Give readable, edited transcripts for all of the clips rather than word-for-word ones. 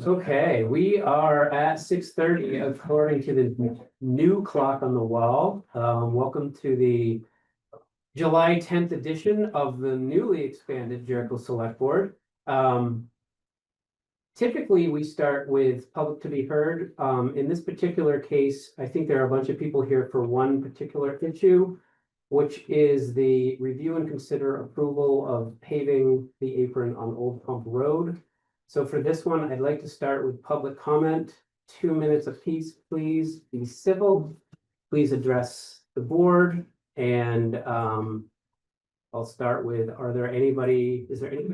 Okay, we are at 6:30 according to the new clock on the wall. Welcome to the July 10th edition of the newly expanded Jericho Selectboard. Typically, we start with public to be heard. In this particular case, I think there are a bunch of people here for one particular issue, which is the review and consider approval of paving the apron on Old Pump Road. So for this one, I'd like to start with public comment. 2 minutes apiece, please. Be civil. Please address the board. And I'll start with, is there anybody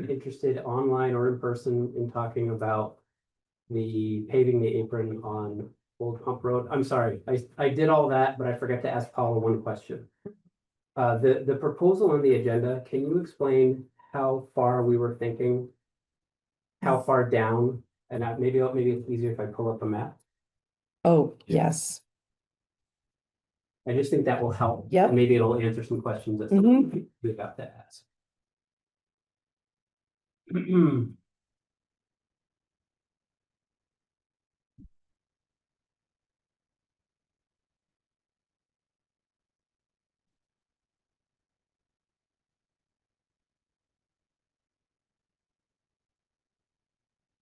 interested online or in person in talking about the paving the apron on Old Pump Road? I'm sorry, I did all that, but I forgot to ask Paula one question. The proposal on the agenda, can you explain how far we were thinking? How far down? And maybe it's easier if I pull up a map. Oh, yes. I just think that will help. Yep. And maybe it'll answer some questions that we're about to ask.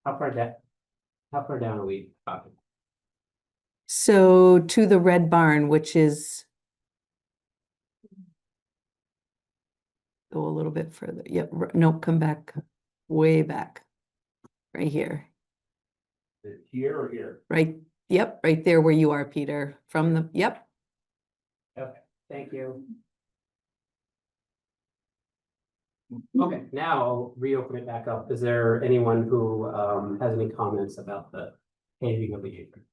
How far down are we talking? So to the red barn, which is go a little bit further. Yep. No, come back way back. Right here. Here or here? Right. Yep. Right there where you are, Peter. From the, yep. Okay, thank you. Okay, now I'll reopen it back up. Is there anyone who has any comments about the paving of the apron?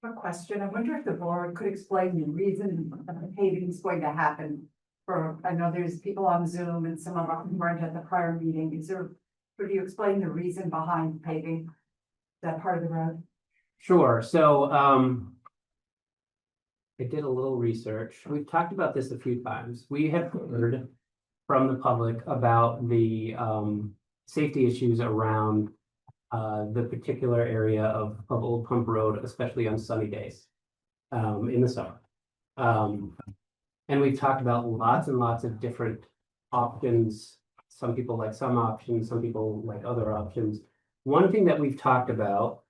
A question. I wonder if the board could explain the reason the paving is going to happen. I know there's people on Zoom and some of them weren't at the prior meeting. Could you explain the reason behind paving that part of the road? Sure. So I did a little research. We've talked about this a few times. We have heard from the public about the safety issues around the particular area of Old Pump Road, especially on sunny days in the summer. And we've talked about lots and lots of different options. Some people like some options, some people like other options. One thing that we've talked about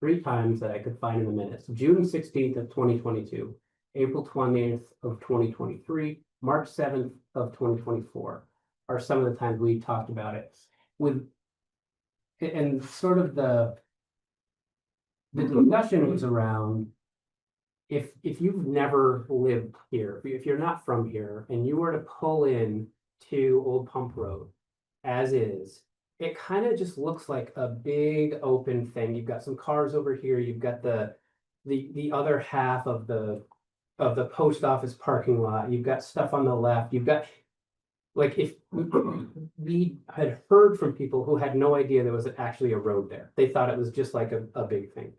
3 times that I could find in the minutes: June 16th of 2022, April 20th of 2023, March 7th of 2024 are some of the times we talked about it. And sort of the discussion was around, if you've never lived here, if you're not from here and you were to pull in to Old Pump Road as is, it kind of just looks like a big open thing. You've got some cars over here, you've got the other half of the post office parking lot, you've got stuff on the left, you've got, like, if we had heard from people who had no idea there was actually a road there. They thought it was just like a big thing.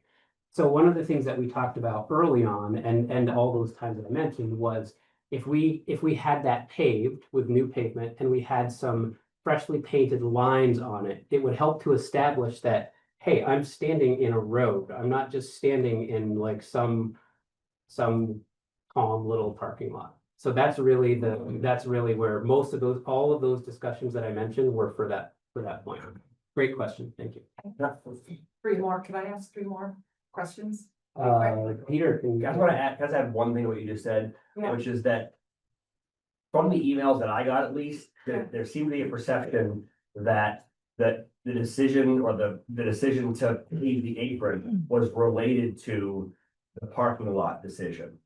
So one of the things that we talked about early on, and all those times that I mentioned, was if we had that paved with new pavement and we had some freshly painted lines on it, it would help to establish that, hey, I'm standing in a road. I'm not just standing in like some calm little parking lot. So that's really where most of all of those discussions that I mentioned were for that point. Great question. Thank you. 3 more. Can I ask 3 more questions? Peter, can you? I just want to add, because I have one thing what you just said, Yeah. which is that from the emails that I got, at least, there seemed to be a perception that the decision or the decision to leave the apron was related to the parking lot decision.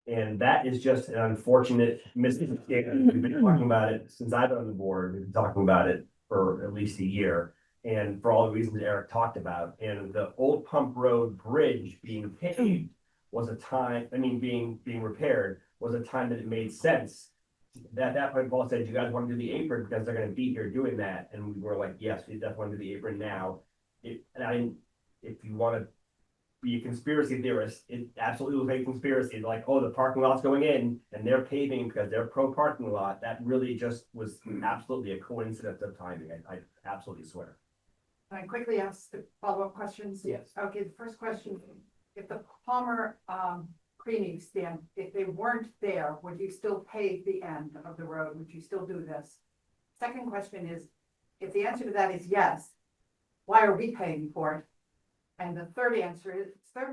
And that is just an unfortunate misunderstanding. We've been talking about it since I've been on the board. We've been talking about it for at least a year. And for all the reasons Eric talked about, and the Old Pump Road bridge being paved was a time, being repaired was a time that it made sense. At that point, Paul said, "You guys want to do the apron because they're going to be here doing that," and we were like, "Yes, we definitely want to do the apron now." If you want to be a conspiracy theorist, it absolutely was a conspiracy. Like, oh, the parking lot's going in and they're paving because they're pro parking lot. That really just was absolutely a coincidence of timing. I absolutely swear. Can I quickly ask the follow-up questions? Yes. Okay, the first question, if the Palmer, cleaning stand, if they weren't there, would you still pave the end of the road? Would you still do this? Second question is, if the answer to that is yes, why are we paying for it? And the third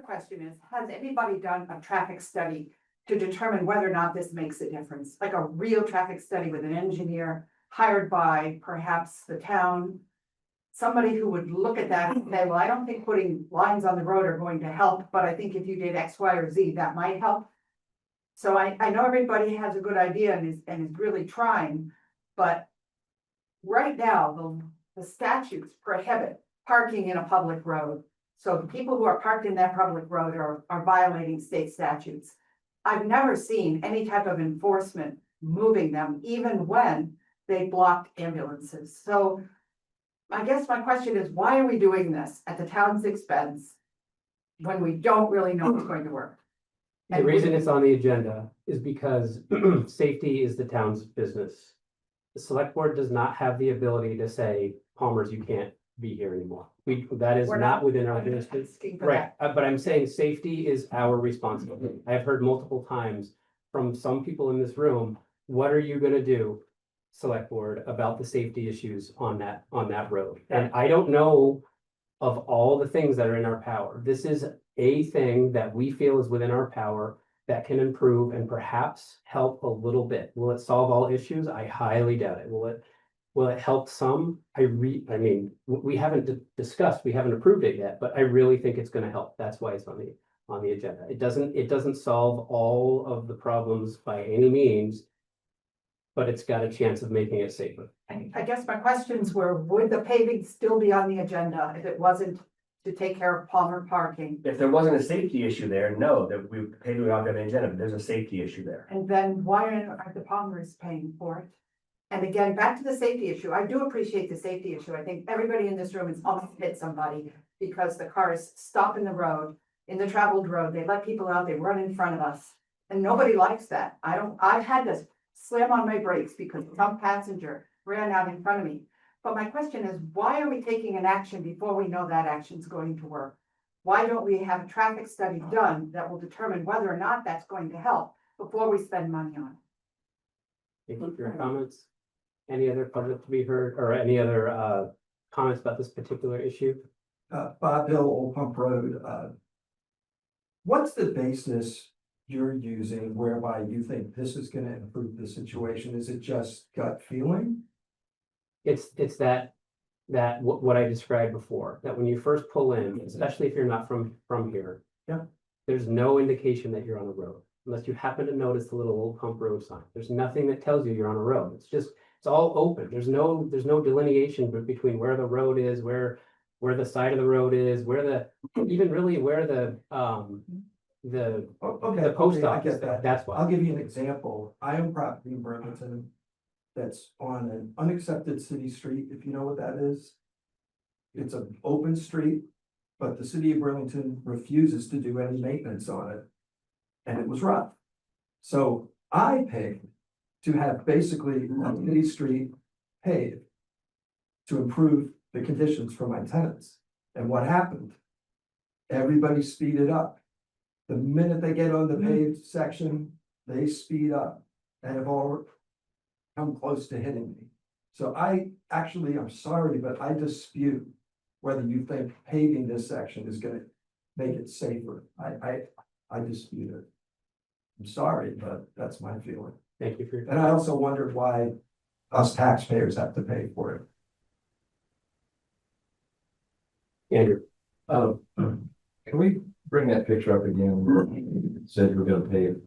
question is, has anybody done a traffic study to determine whether or not this makes a difference? Like a real traffic study with an engineer hired by perhaps the town? Somebody who would look at that and say, well, I don't think putting lines on the road are going to help, but I think if you did X, Y, or Z, that might help. So I know everybody has a good idea and is really trying, but right now, the statutes prohibit parking in a public road. So the people who are parked in that public road are violating state statutes. I've never seen any type of enforcement moving them, even when they blocked ambulances. So I guess my question is, why are we doing this at the town's expense when we don't really know it's going to work? The reason it's on the agenda is because safety is the town's business. The select board does not have the ability to say, Palmer's, you can't be here anymore. That is We're not within our I'm not jurisdiction. asking for Right, that. but I'm saying safety is our responsibility. I've heard multiple times from some people in this room, what are you gonna do, select board, about the safety issues on that road? And I don't know of all the things that are in our power. This is a thing that we feel is within our power that can improve and perhaps help a little bit. Will it solve all issues? I highly doubt it. Will it help some? I mean, we haven't discussed, we haven't approved it yet, but I really think it's gonna help. That's why it's on the agenda. It doesn't solve all of the problems by any means, but it's got a chance of making it safer. I guess my questions were, would the paving still be on the agenda if it wasn't to take care of Palmer parking? If there wasn't a safety issue there, no, that we pay the on the agenda, but there's a safety issue there. And then why are the Palmers paying for it? And again, back to the safety issue. I do appreciate the safety issue. I think everybody in this room has almost hit somebody because the cars stop in the road, in the traveled road. They let people out, they run in front of us. And nobody likes that. I've had to slam on my brakes because some passenger ran out in front of me. But my question is, why are we taking an action before we know that action's going to work? Why don't we have a traffic study done that will determine whether or not that's going to help before we spend money on it? Thank you for your comments. Any other public to be heard or any other comments about this particular issue? Bob Hill, Old Pump Road, what's the basis you're using whereby you think this is gonna improve the situation? Is it just gut feeling? It's that what I described before, that when you first pull in, especially if you're not from here. Yeah. There's no indication that you're on a road, unless you happen to notice the little Old Pump Road sign. There's nothing that tells you you're on a road. It's all open. There's no delineation between where the road is, where the side of the road is, even really where the post I office, get that. that's why. I'll give you an example. I own property in Burlington that's on an unaccepted city street, if you know what that is. It's an open street, but the city of Burlington refuses to do any maintenance on it. And it was rough. So I paid to have basically a city street paved to improve the conditions for my tenants. And what happened? Everybody speeded up. The minute they get on the paved section, they speed up and have all come close to hitting me. So I'm sorry, but I dispute whether you think paving this section is gonna make it safer. I dispute it. I'm sorry, but that's my feeling. Thank you for your. And I also wondered why us taxpayers have to pay for it. Andrew, Can we bring that picture up again? It said we're gonna pay it.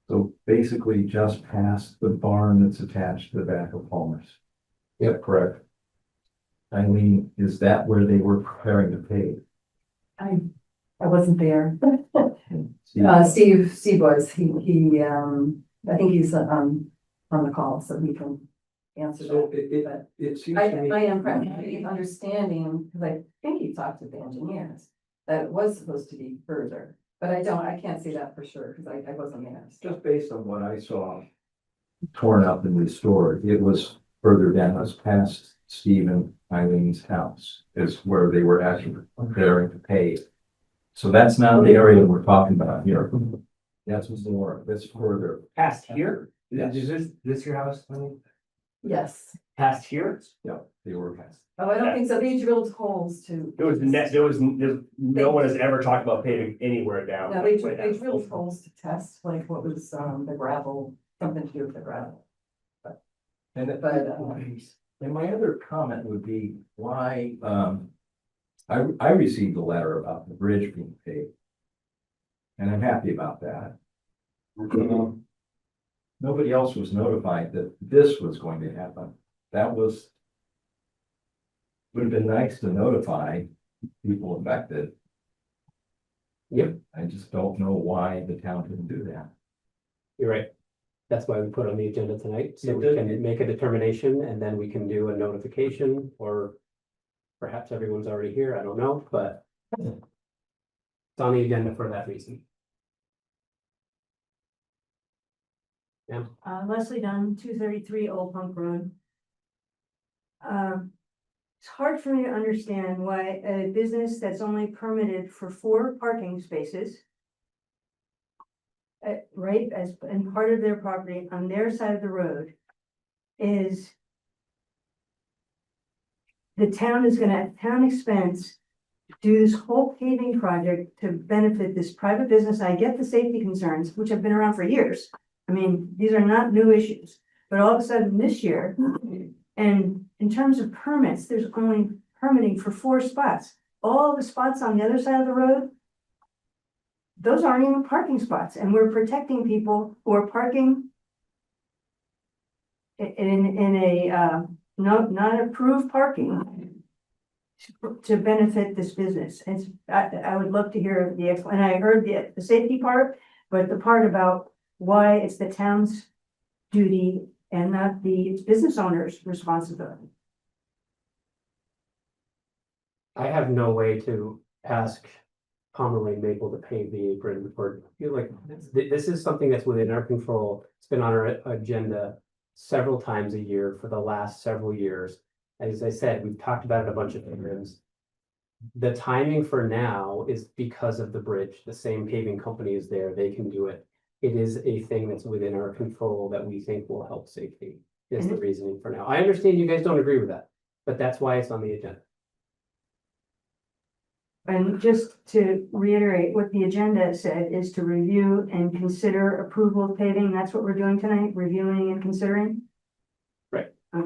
So basically just past the barn that's attached to the back of Palmer's. Yep, correct. Eileen, is that where they were preparing to pave? I wasn't there. See, Steve was, I think he's on the call, so he can answer So that. But it seems I, to me. I am practically understanding, because I think he talked to the engineers, that it was supposed to be further. But I can't say that for sure, because I wasn't there. so. Just based on what I saw torn up and restored, it was further down, it was past Stephen Eileen's house is where they were actually preparing to pave. So that's not the area we're talking about here. That's more, that's further. Past here? Yes. Is this your house? Tony? Yes. Past here? Yeah, they were past. Oh, I don't think so. They drilled holes to. There's no one has ever talked about paving anywhere down. No, they drilled holes to test, like what was, the gravel, something to do with the gravel. And and my other comment would be why, I received a letter about the bridge being paved. And I'm happy about that. Nobody else was notified that this was going to happen. That was. Would have been nice to notify people affected. Yep, I just don't know why the town didn't do that. you're right. That's why we put on the agenda tonight, so It we did. can make a determination and then we can do a notification or perhaps everyone's already here, I don't know, but it's on the agenda for that reason. Yeah, Leslie Dunn, 233 Old Punk Road. It's hard for me to understand why a business that's only permitted for 4 parking spaces, right, as, and part of their property on their side of the road is the town is gonna, at town expense, do this whole paving project to benefit this private business. I get the safety concerns, which have been around for years. I mean, these are not new issues, but all of a sudden this year, and in terms of permits, there's only permitting for 4 spots. All the spots on the other side of the road, those aren't even parking spots, and we're protecting people who are parking in a, not approved parking to benefit this business. And I would love to hear and I heard the safety part, but the part about why it's the town's duty and not the business owner's responsibility. I have no way to ask Pomeroy Maple to pave the apron or feel like this is something that's within our control. It's been on our agenda several times a year for the last several years. As I said, we've talked about it a bunch of times. The timing for now is because of the bridge. The same paving company is there. They can do it. It is a thing that's within our control that we think will help safety. Is the reasoning for now. I understand you guys don't agree with that, but that's why it's on the agenda. And just to reiterate, what the agenda said is to review and consider approval of paving. That's what we're doing tonight, reviewing and considering. Right. I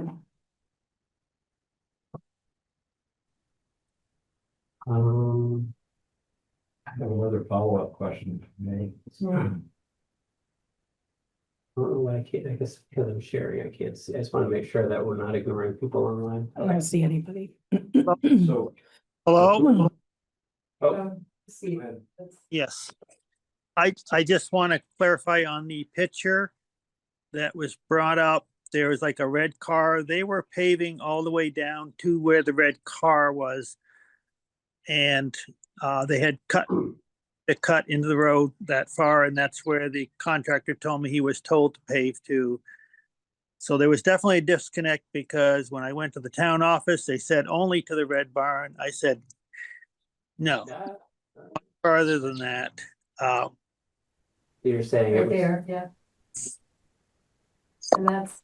have another follow-up question for me. Yeah. I don't know why I can't, I guess because I'm sharing, I can't see. I just want to make sure that we're not ignoring people online. I don't see anybody. So. Hello? Oh, See, Go ahead. Yes. I just want to clarify on the picture that was brought up. There was like a red car. They were paving all the way down to where the red car was. And they had cut into the road that far, and that's where the contractor told me he was told to pave to. So there was definitely a disconnect because when I went to the town office, they said only to the red barn. I said, no, farther than that. you're saying it right was, there, yeah. And that's,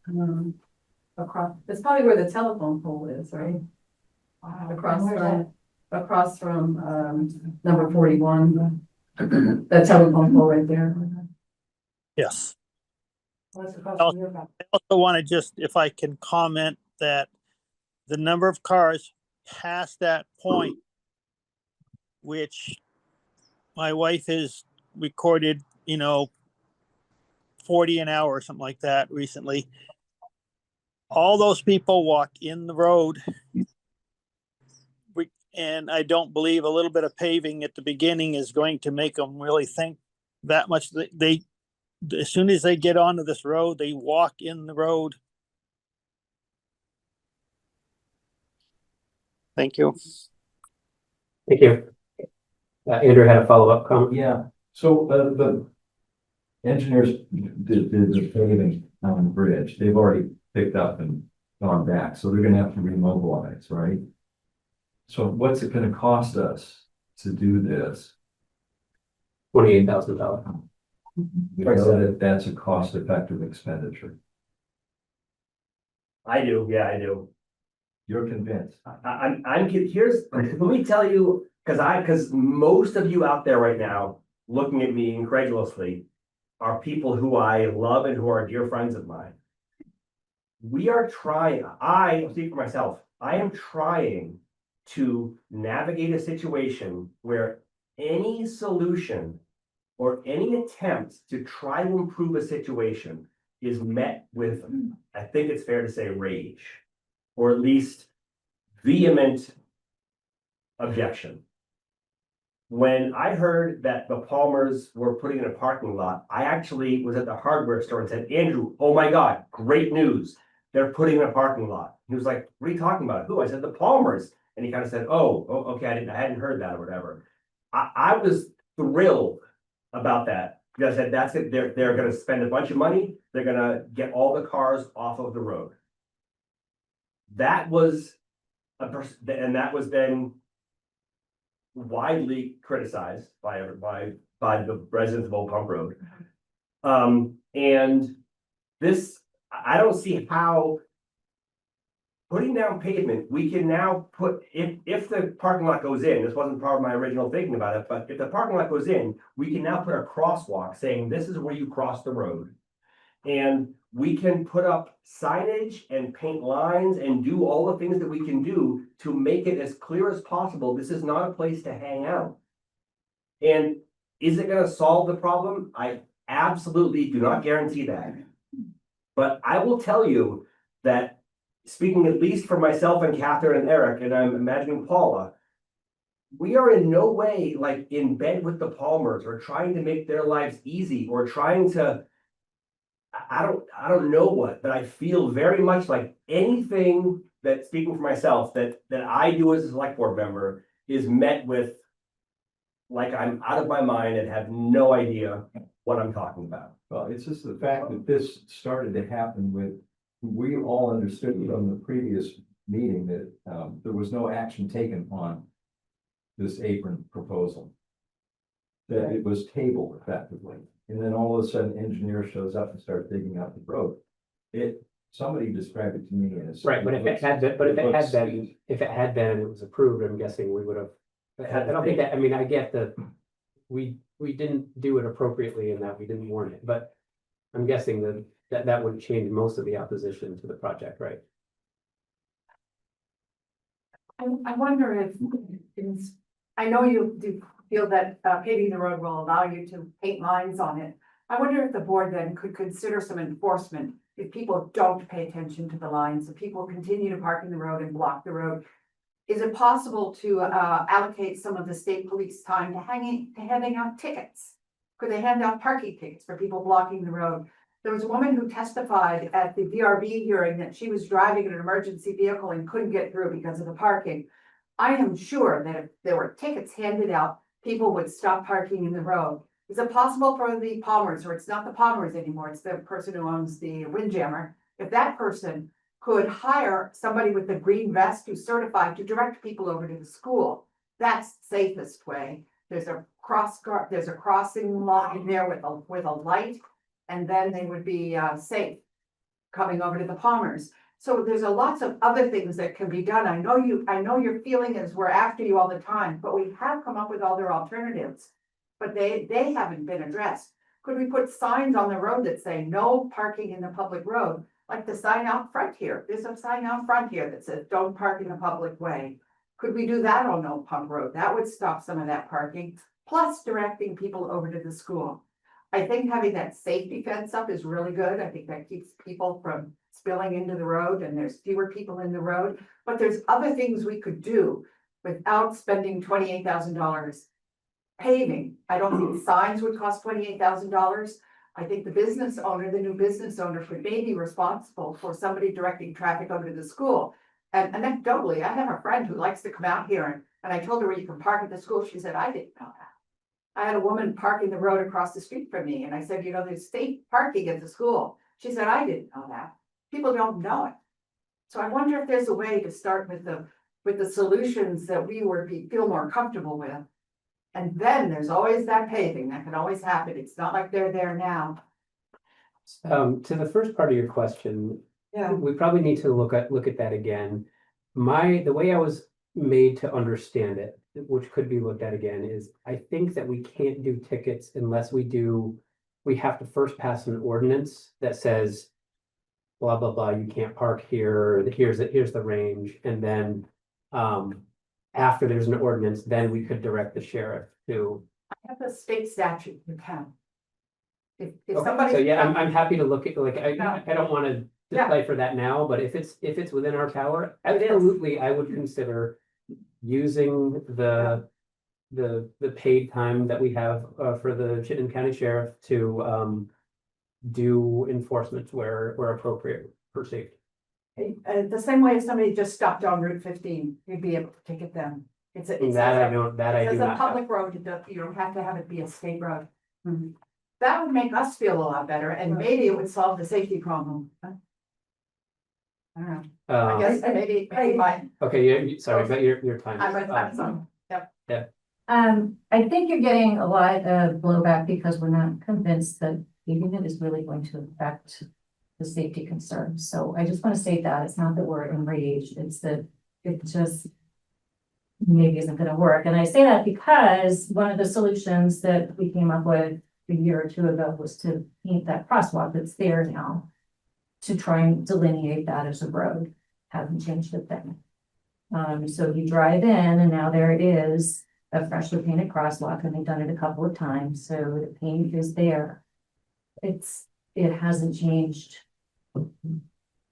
across, that's probably where the telephone pole is, right? Across from, number 41. That telephone pole right there. Yes. What's across Oh. from your property? I also want to just, if I can comment that the number of cars past that point, which my wife has recorded, 40 an hour or something like that recently. All those people walk in the road. And I don't believe a little bit of paving at the beginning is going to make them really think that much. They as soon as they get onto this road, they walk in the road. Thank you. Thank you. Andrew had a follow-up comment. Yeah, so, the engineers did the paving on the bridge, they've already picked up and gone back, so they're gonna have to remobilize, right? So what's it gonna cost us to do this? $28,000. We know that that's a cost-effective expenditure. I do, yeah, I do. You're convinced? Here's, let me tell you, because most of you out there right now, looking at me incredulously, are people who I love and who are dear friends of mine. We are trying, I speak for myself, I am trying to navigate a situation where any solution or any attempt to try to improve a situation is met with, I think it's fair to say, rage, or at least vehement objection. When I heard that the Palmers were putting in a parking lot, I actually was at the hardware store and said, Andrew, oh my God, great news. They're putting in a parking lot. He was like, what are you talking about? Who? I said, the Palmers. And he kind of said, oh, okay, I hadn't heard that or whatever. I was thrilled about that. Because I said, that's it. They're gonna spend a bunch of money. They're gonna get all the cars off of the road. That was and that was then widely criticized by the residents of Old Pump Road. And this, I don't see how putting down pavement, we can now put, if the parking lot goes in, this wasn't part of my original thinking about it, but if the parking lot goes in, we can now put a crosswalk saying this is where you cross the road. And we can put up signage and paint lines and do all the things that we can do to make it as clear as possible. This is not a place to hang out. And is it going to solve the problem? I absolutely do not guarantee that. But I will tell you that, speaking at least for myself and Catherine and Eric, and I'm imagining Paula, we are in no way like in bed with the Palmers or trying to make their lives easy or trying to, I don't know what, but I feel very much like anything that, speaking for myself, that I do as a select board member is met with like I'm out of my mind and have no idea what I'm talking about. Well, it's just the fact that this started to happen with, we all understood from the previous meeting that there was no action taken on this apron proposal. That it was tabled effectively. And then all of a sudden, engineer shows up and starts digging out the road. Somebody described it to me as. Right, but if it had been, if it had been and it was approved, I'm guessing we would have. I don't think that, I mean, I get that we didn't do it appropriately in that we didn't warn it, but I'm guessing that would change most of the opposition to the project, right? I wonder if, I know you do feel that paving the road will allow you to paint lines on it. I wonder if the board then could consider some enforcement if people don't pay attention to the lines, if people continue to park in the road and block the road. Is it possible to allocate some of the state police time to handing out tickets? Could they hand out parking tickets for people blocking the road? There was a woman who testified at the VRB hearing that she was driving an emergency vehicle and couldn't get through because of the parking. I am sure that if there were tickets handed out, people would stop parking in the road. Is it possible for the Palmers, or it's not the Palmers anymore, it's the person who owns the Windjammer, if that person could hire somebody with the green vest who's certified to direct people over to the school? That's the safest way. There's a crossing line there with a light, and then they would be safe coming over to the Palmers. So there's lots of other things that can be done. I know your feeling is we're after you all the time, but we have come up with other alternatives, but they haven't been addressed. Could we put signs on the road that say no parking in the public road? Like the sign out front here. There's a sign out front here that says don't park in the public way. Could we do that on Old Pump Road? That would stop some of that parking, plus directing people over to the school. I think having that safety fence up is really good. I think that keeps people from spilling into the road and there's fewer people in the road. But there's other things we could do without spending $28,000 paving. I don't think signs would cost $28,000. I think the new business owner could maybe be responsible for somebody directing traffic over to the school. And anecdotally, I have a friend who likes to come out here and I told her where you can park at the school. She said, I didn't know that. I had a woman parking the road across the street from me and I said, you know, there's state parking at the school. She said, I didn't know that. People don't know it. So I wonder if there's a way to start with the solutions that we feel more comfortable with. And then there's always that paving that can always happen. It's not like they're there now. To the first part of your question, Yeah. we probably need to look at that again. The way I was made to understand it, which could be looked at again, is I think that we can't do tickets unless we have to first pass an ordinance that says blah, blah, blah, you can't park here, here's the range, and then after there's an ordinance, then we could direct the sheriff to. I have a state statute you can. If Okay, somebody. so yeah, I'm happy to look at, like, Yeah. I don't wanna Yeah. decipher that now, but if it's within our power, It is. absolutely, I would consider using the paid time that we have for the Chittenden County Sheriff to do enforcement where appropriate for safety. The same way if somebody just stopped on Route 15, you'd be able to ticket them. It's a. That I do It's a not have. public road, you don't have to have it be a state road. That would make us feel a lot better and maybe it would solve the safety problem. I don't know, I guess maybe my, Okay, sorry, but your time. I'm sorry. I think you're getting a lot of blowback because we're not convinced that leaving it is really going to affect the safety concerns. So I just want to state that it's not that we're enraged, it's that it just maybe isn't going to work. And I say that because one of the solutions that we came up with a year or two ago was to paint that crosswalk that's there now to try and delineate that as a road. Hasn't changed a thing. So you drive in and now there it is, a freshly painted crosswalk, and they've done it a couple of times, so the paint is there. It hasn't changed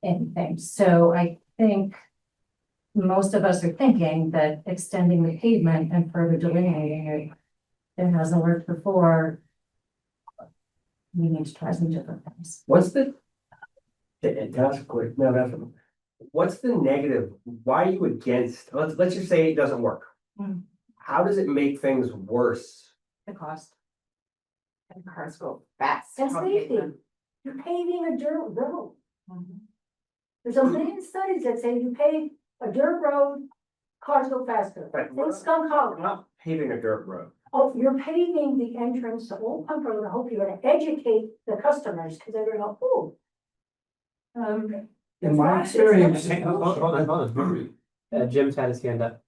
anything. So I think most of us are thinking that extending the pavement and further delineating it hasn't worked before. We need to try some different things. What's the? That's quick, no, that's. What's the negative? Why are you against, let's just say it doesn't work. Hmm. How does it make things worse? The cost. And cars go fast. And on safety. pavement. You're paving a dirt road. Mhm. There's a million studies that say you pave a dirt road, cars go faster. Right. Think Skunk Hollow. We're not paving a dirt road. Oh, you're paving the entrance to Old Pump Road. I hope you're gonna educate the customers, because they're gonna go, oh. In my experience. Hold on. Jim's had his hand up.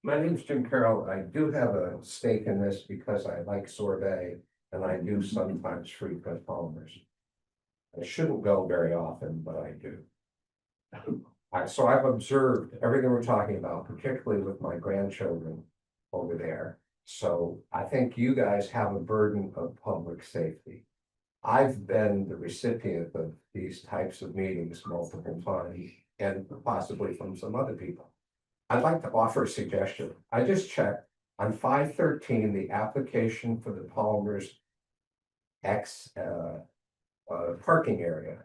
My name's Jim Carroll. I do have a stake in this because I like sorbet and I do sometimes fruit cut polymers. I shouldn't go very often, but I do. So I've observed everything we're talking about, particularly with my grandchildren over there. So I think you guys have a burden of public safety. I've been the recipient of these types of meetings multiple times and possibly from some other people. I'd like to offer a suggestion. I just checked on 513, the application for the Palmer's parking area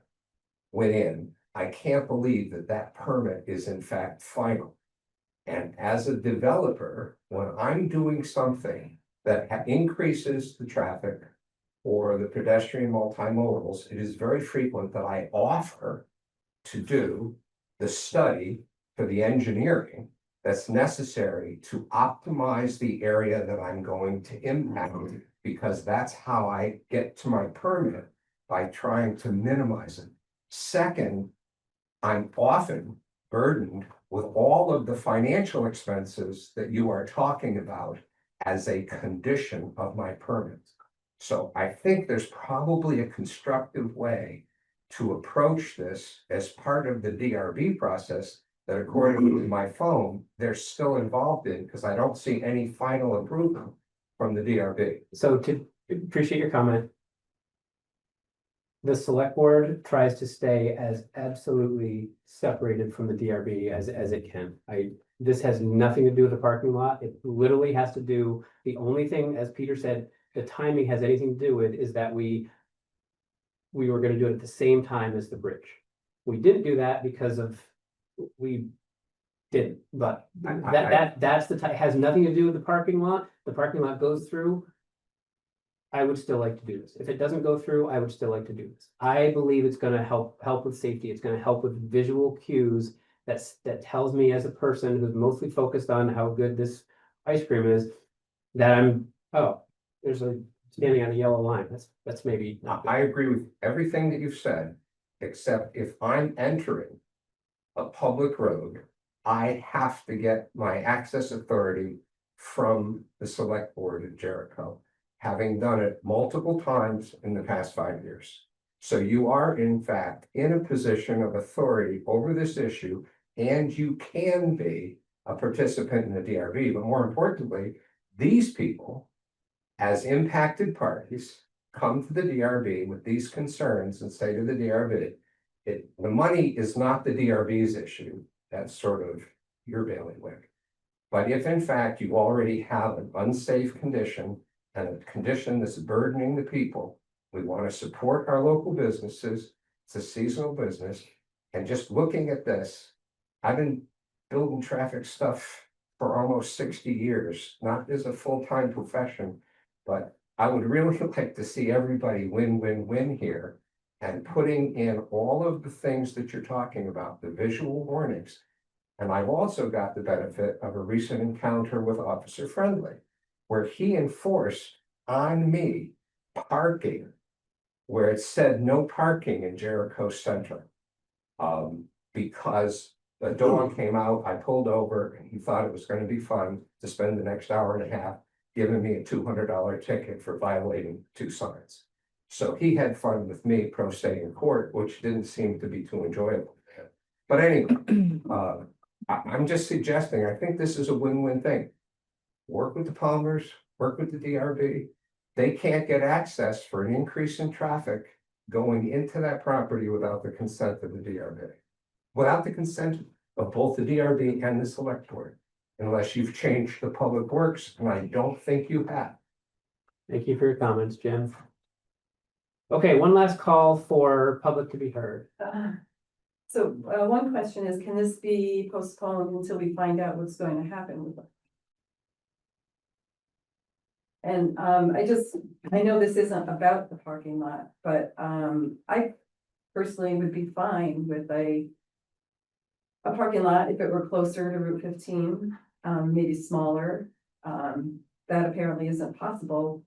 went in. I can't believe that permit is in fact final. And as a developer, when I'm doing something that increases the traffic or the pedestrian multimodals, it is very frequent that I offer to do the study for the engineering that's necessary to optimize the area that I'm going to impact, because that's how I get to my permit, by trying to minimize it. Second, I'm often burdened with all of the financial expenses that you are talking about as a condition of my permit. So I think there's probably a constructive way to approach this as part of the DRB process that, according to my phone, they're still involved in, because I don't see any final approval from the DRB. So appreciate your comment. The select board tries to stay as absolutely separated from the DRB as it can. This has nothing to do with the parking lot. It literally has to do, the only thing, as Peter said, the timing has anything to do with is that we were gonna do it at the same time as the bridge. We didn't do that because of we didn't, but I- that's the type, has nothing to do with the parking lot. The parking lot goes through. I would still like to do this. If it doesn't go through, I would still like to do this. I believe it's gonna help with safety. It's gonna help with visual cues. That tells me as a person who's mostly focused on how good this ice cream is, that there's a standing on a yellow line. That's maybe not good. I agree with everything that you've said, except if I'm entering a public road, I have to get my access authority from the select board at Jericho, having done it multiple times in the past 5 years. So you are in fact in a position of authority over this issue, and you can be a participant in the DRB, but more importantly, these people, as impacted parties, come to the DRB with these concerns and say to the DRB, the money is not the DRB's issue. That's sort of your bailiwick. But if in fact you already have an unsafe condition and a condition that's burdening the people, we want to support our local businesses. It's a seasonal business. And just looking at this, I've been building traffic stuff for almost 60 years, not as a full-time profession, but I would really like to see everybody win here. And putting in all of the things that you're talking about, the visual warnings. And I've also got the benefit of a recent encounter with Officer Friendly, where he enforced on me parking where it said no parking in Jericho Center. Because the dog came out, I pulled over, and he thought it was going to be fun to spend the next hour and a half giving me a $200 ticket for violating 2 signs. So he had fun with me pro se in court, which didn't seem to be too enjoyable. But anyway, I'm just suggesting, I think this is a win-win thing. Work with the Palmers, work with the DRB. They can't get access for an increase in traffic going into that property without the consent of the DRB. Without the consent of both the DRB and the select board, unless you've changed the public works, and I don't think you have. Thank you for your comments, Jim. Okay, one last call for public to be heard. So one question is, can this be postponed until we find out what's going to happen with it? And I know this isn't about the parking lot, but I personally would be fine with a parking lot if it were closer to Route 15, maybe smaller. That apparently isn't possible.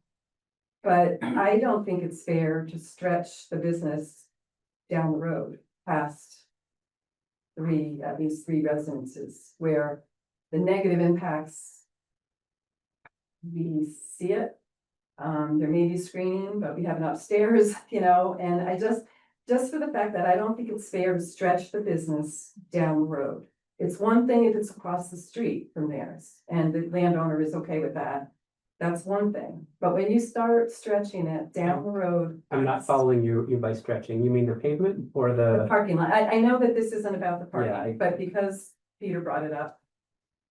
But I don't think it's fair to stretch the business down the road past at least three residences where the negative impacts, we see it. There may be screening, but we have an upstairs, and I just for the fact that I don't think it's fair to stretch the business down the road. It's one thing if it's across the street from theirs and the landowner is okay with that. That's one thing, but when you start stretching it down the road. I'm not following you by stretching. You mean the pavement or The the? parking lot. I know that this isn't about the Yeah, parking, but because Peter brought it up.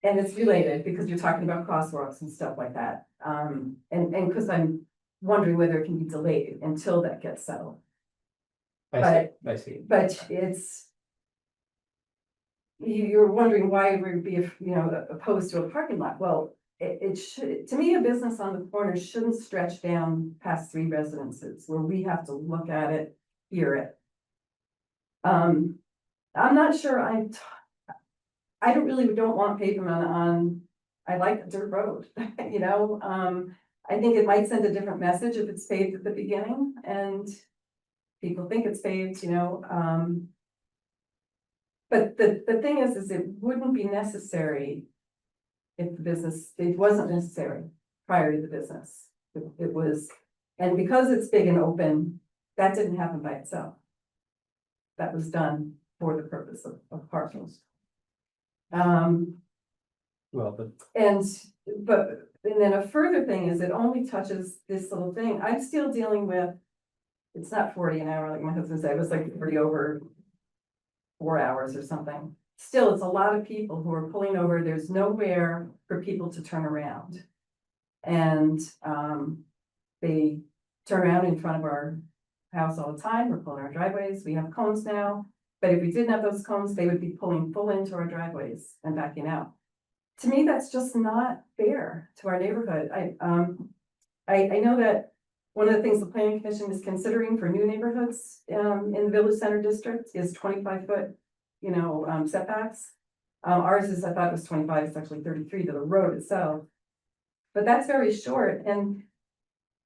And it's related because you're talking about crosswalks and stuff like that. And because I'm wondering whether it can be delayed until that gets settled. I see. But you're wondering why we'd be, opposed to a parking lot. Well, it should, to me, a business on the corner shouldn't stretch down past 3 residences where we have to look at it, hear it. I'm not sure I don't want pavement on, I like a dirt road, I think it might send a different message if it's paved at the beginning and people think it's paved, but the thing is it wouldn't be necessary if it wasn't necessary prior to the business. It was, and because it's big and open, that didn't happen by itself. That was done for the purpose of parking. Well, and then a further thing is it only touches this little thing. I'm still dealing with, it's not 40 an hour like my husband said, it was like 40 over 4 hours or something. Still, it's a lot of people who are pulling over. There's nowhere for people to turn around. And they turn around in front of our house all the time. We're pulling our driveways. We have cones now. But if we didn't have those cones, they would be pulling full into our driveways and backing out. To me, that's just not fair to our neighborhood. I know that one of the things the planning commission is considering for new neighborhoods, in the village center district is 25-foot, setbacks. Ours is, I thought it was 25, it's actually 33 to the road itself. But that's very short, and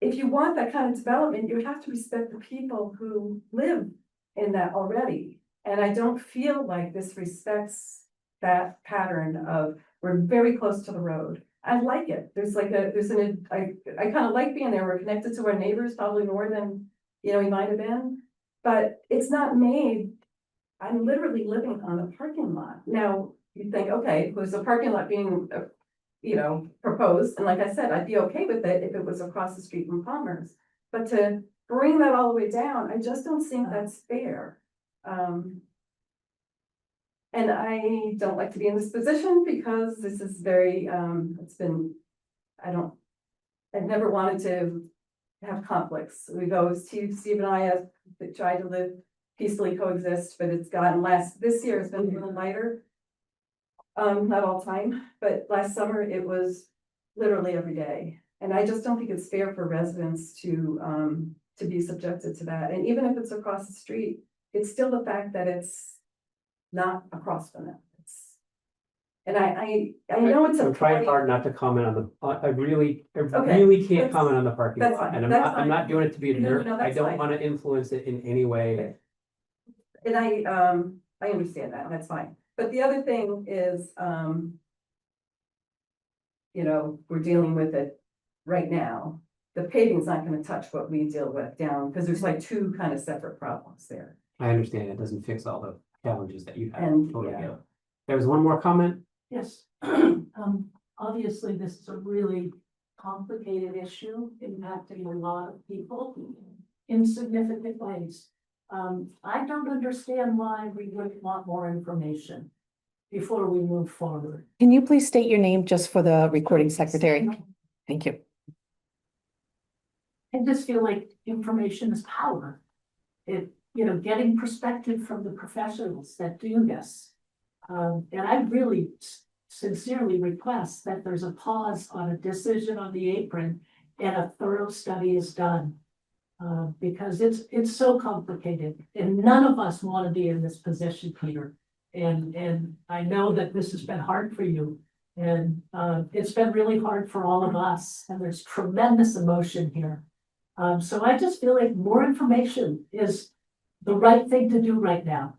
if you want that kind of development, you have to respect the people who live in that already. And I don't feel like this respects that pattern of, we're very close to the road. I like it. I kind of like being there. We're connected to our neighbors, probably more than, we might have been. But it's not made, I'm literally living on a parking lot. Now, you think, okay, was a parking lot being, proposed? And like I said, I'd be okay with it if it was across the street from Palmer's. But to bring that all the way down, I just don't think that's fair. And I don't like to be in this position because this is very, I've never wanted to have conflicts. We've always, Steve and I have tried to live peacefully coexist, but it's gotten this year it's been a little lighter. Not all time, but last summer it was literally every day. And I just don't think it's fair for residents to be subjected to that. And even if it's across the street, it's still the fact that it's not across from it. And I know it's a. I'm trying hard not to comment on the, I really can't that's- comment on the parking that's lot, fine, and that's I'm not fine. doing it to be a No, jerk. no, I that's don't fine. want to influence it in any way. And I understand that, that's fine. But the other thing is, we're dealing with it right now. The paving's not gonna touch what we deal with down, because there's like two kind of separate problems there. I understand it doesn't fix all the challenges that you have. And, Totally yeah. get it. There was one more comment. Yes, obviously, this is a really complicated issue impacting a lot of people in significant ways. I don't understand why we wouldn't want more information before we move forward. Can you please state your name just for the recording secretary? Thank you. I just feel like information is power. Getting perspective from the professionals that do this. And I really sincerely request that there's a pause on a decision on the apron and a thorough study is done. Because it's so complicated and none of us want to be in this position, Peter. And I know that this has been hard for you and it's been really hard for all of us and there's tremendous emotion here. So I just feel like more information is the right thing to do right now,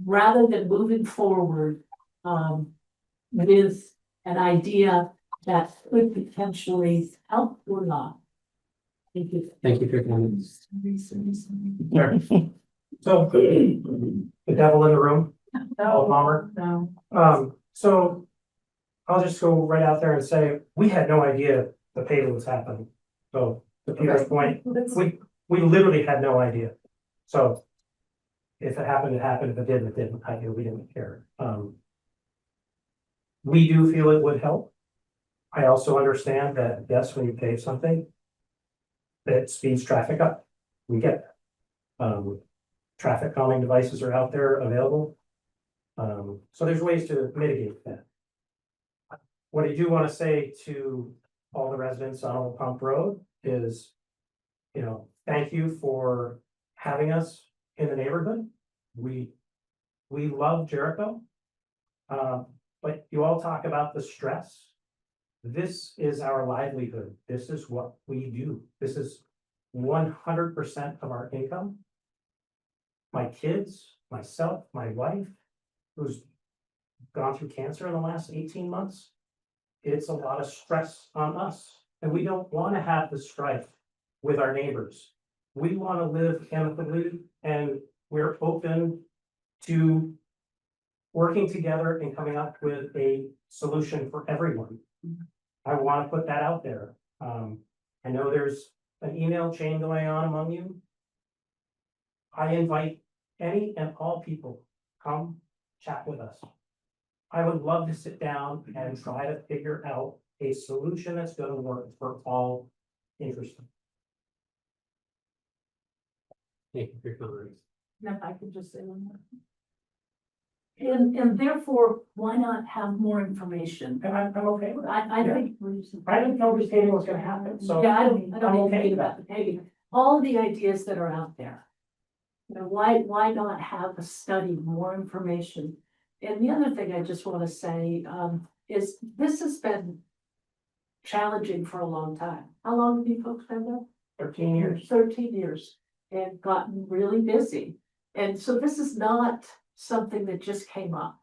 rather than moving forward with an idea that could potentially help or not. Thank you. Thank you for your comments. So, the devil in the room, Paul Palmer. No. So I'll just go right out there and say, we had no idea the paving was happening. So to Peter's point, we literally had no idea. So if it happened, it happened. If it didn't, it didn't. We didn't care. We do feel it would help. I also understand that, yes, when you pave something, it speeds traffic up. We get that. Traffic calming devices are out there available. So there's ways to mitigate that. What I do want to say to all the residents on Old Pump Road is, thank you for having us in the neighborhood. We love Jericho. But you all talk about the stress. This is our livelihood. This is what we do. This is 100% of our income. My kids, myself, my wife, who's gone through cancer in the last 18 months. It's a lot of stress on us, and we don't want to have the strife with our neighbors. We want to live amicably, and we're open to working together and coming up with a solution for everyone. I want to put that out there. I know there's an email chain going on among you. I invite any and all people, come chat with us. I would love to sit down and try to figure out a solution that's going to work for all interested. Thank you for your comments. And if I could just say one more. And therefore, why not have more information? And I'm okay with that. I Yeah. think. I didn't know this paving was gonna happen, so. Yeah, I don't I'm know okay anything with about that. the paving, all the ideas that are out there. You know, why not have a study, more information? And the other thing I just wanna say, is this has been challenging for a long time. How long have you folks been there? 13 years. 13 years, and gotten really busy. And so this is not something that just came up.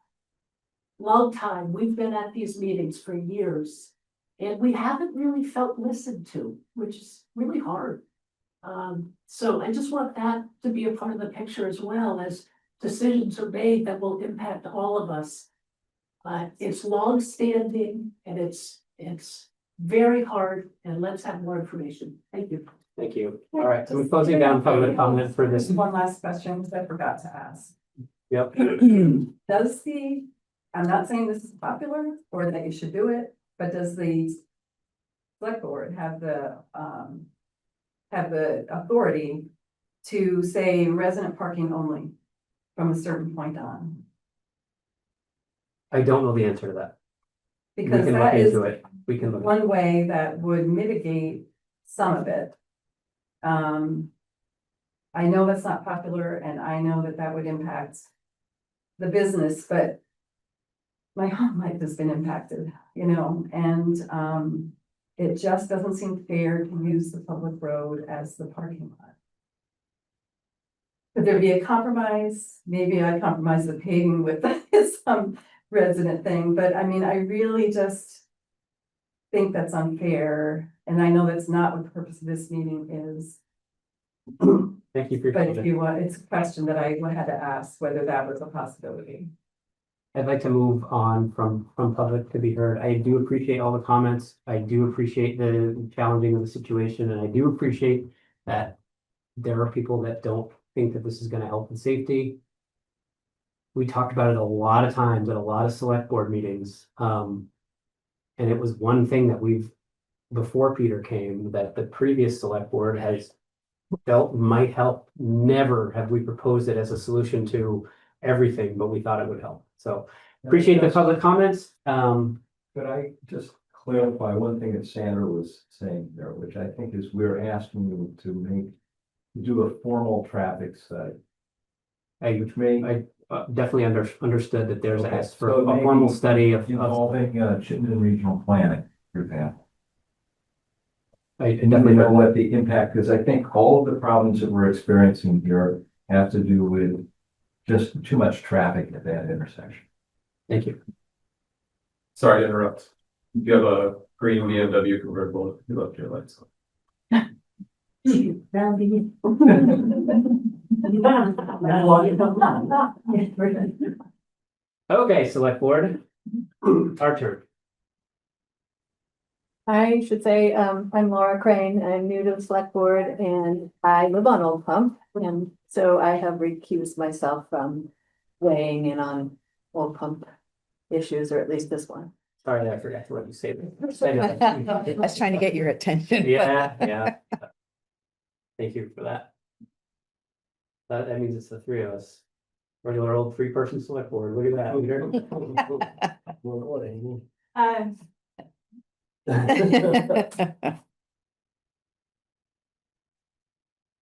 Long time, we've been at these meetings for years, and we haven't really felt listened to, which is really hard. So I just want that to be a part of the picture as well, as decisions are made that will impact all of us. It's long-standing and it's very hard, and let's have more information. Thank you. Thank you. All right, so we're closing down public comment for this. One last question, because I forgot to ask. Yep. Does I'm not saying this is popular or that you should do it, but does the select board have the authority to say resident parking only from a certain point on? I don't know the answer to that. We Because can look that is into it. We can look. one way that would mitigate some of it. I know that's not popular and I know that that would impact the business, but my home life has been impacted, and it just doesn't seem fair to use the public road as the parking lot. Could there be a compromise? Maybe I compromise the paving with some resident thing, but I mean, I really just think that's unfair, and I know that's not what the purpose of this meeting is. Thank you for your But if comment. you want, it's a question that I had to ask whether that was a possibility. I'd like to move on from public to be heard. I do appreciate all the comments. I do appreciate the challenging of the situation, and I do appreciate that there are people that don't think that this is gonna help with safety. We talked about it a lot of times at a lot of select board meetings. And it was one thing that before Peter came, that the previous select board has felt might help. Never have we proposed it as a solution to everything, but we thought it would help. So appreciate the public comments. Could I just clarify one thing that Sandra was saying there, which I think is we're asking you to do a formal traffic study. Which may. I definitely understood that there's Okay, asked for so a maybe formal study of. Involving Chittenden Regional Planning, for example. I And you definitely know what the impact, because I think all of the problems that we're experiencing here have to do with just too much traffic at that intersection. Thank you. Sorry to interrupt. You have a green BMW convertible. You left your lights on. Okay, select board. Our turn. I should say, I'm Laura Crain, I'm new to the select board and I live on Old Pump. And so I have recused myself from weighing in on Old Pump issues, or at least this one. Sorry, I forgot to let you say that. I was trying to get your attention. but- Yeah. Thank you for that. That means it's the three of us. Regular old three-person select board. Look at that.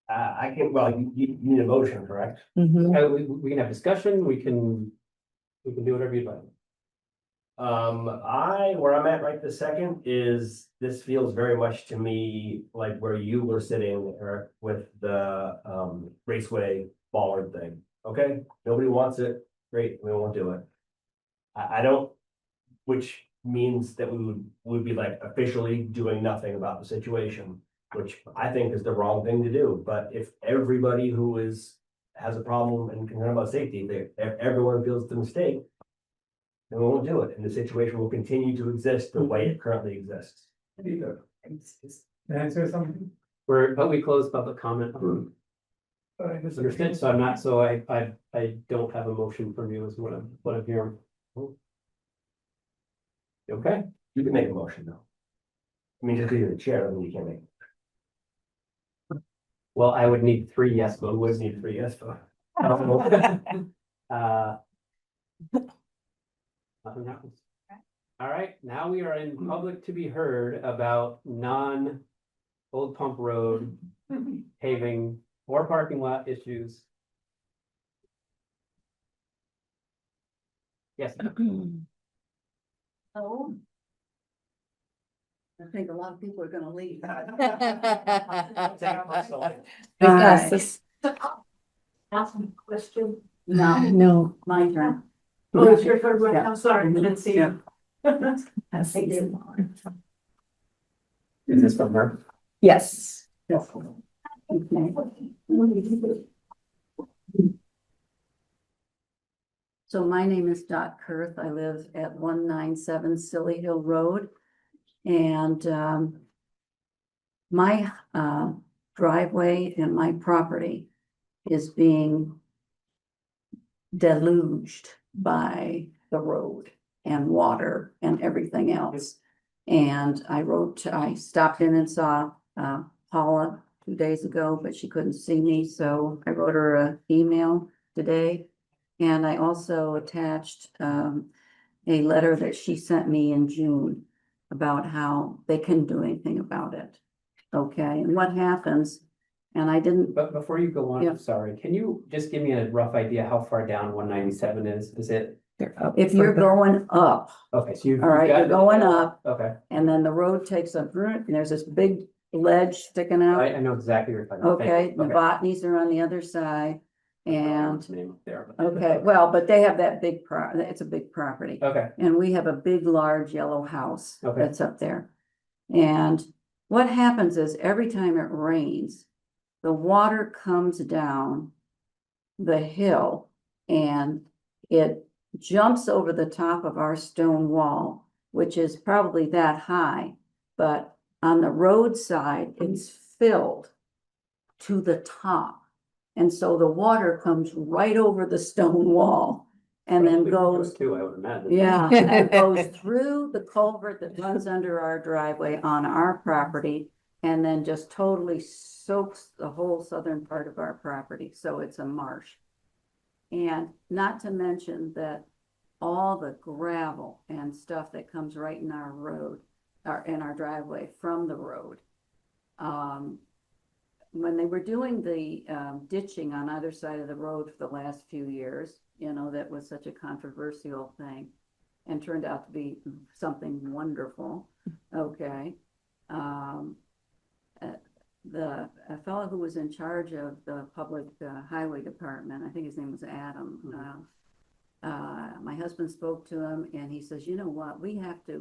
I can, well, you need a motion, correct? Mhm. We can have discussion. We can do whatever you'd like. Where I'm at right this second is, this feels very much to me like where you were sitting, Eric, with the raceway bollard thing. Okay, nobody wants it, great, we won't do it. I don't, which means that we would be like officially doing nothing about the situation, which I think is the wrong thing to do. But if everybody who has a problem and concerned about safety, if everyone feels the mistake, then we won't do it, and the situation will continue to exist the way it currently exists. Can I say something? But we closed public comment. Understood, so I'm not, so I don't have a motion from you is what I'm hearing. Okay, You can make a motion though. I mean, just because you're the chair, I mean, you can't make. well, I would need 3 yes You votes. would need 3 yes votes. Nothing happens. All right, now we are in public to be heard about non-Old Pump Road paving or parking lot issues. Yes. Oh. I think a lot of people are gonna leave. Pass this. Ask me a question. No, No. my turn. Oh, it's your turn, Yeah. I'm sorry, I didn't see you. Pass Thank these you. along. Is this from her? Yes. Yes. Okay. So my name is Dot Kurth. I live at 197 Silly Hill Road. And my driveway and my property is being deluged by the road and water and everything else. And I stopped in and saw Paula 2 days ago, but she couldn't see me, so I wrote her an email today. And I also attached a letter that she sent me in June about how they couldn't do anything about it. Okay, and what happens, and I didn't, But before you go on, Yeah. I'm sorry, can you just give me a rough idea how far down 197 is? Is it, if you're going up, okay, so you've. all right, got you're going it. up, Okay, and then the road takes a, and there's this big ledge sticking out. I know exactly what you're talking about. Thank Okay, you. the botanies are on the other side, and, Name up there, but- okay, well, but they have that big it's a big property. Okay, And we have a big, large yellow house Okay. that's up there. And what happens is every time it rains, the water comes down the hill and it jumps over the top of our stone wall, which is probably that high. But on the roadside, it's filled to the top. And so the water comes right over the stone wall and then Probably goes, too, I would imagine. yeah, and goes through the culvert that runs under our driveway on our property. And then just totally soaks the whole southern part of our property, so it's a marsh. And not to mention that all the gravel and stuff that comes right in our road, or in our driveway from the road. When they were doing the ditching on either side of the road for the last few years, you know, that was such a controversial thing and turned out to be something wonderful. Okay. The fellow who was in charge of the public highway department, I think his name was Adam. My husband spoke to him and he says, you know what, we have to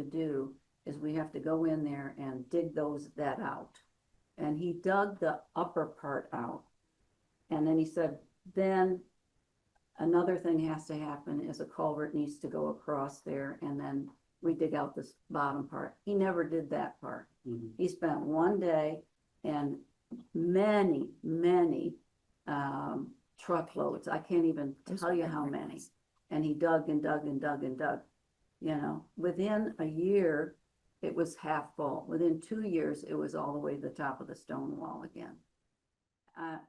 do is we have to go in there and dig that out. And he dug the upper part out. And then he said, then another thing has to happen is a culvert needs to go across there and then we dig out this bottom part. He never did that part. He spent one day and many truckloads. I can't even tell you how many. And he dug and dug and dug and dug. You know, within a year, it was half full. Within 2 years, it was all the way to the top of the stone wall again.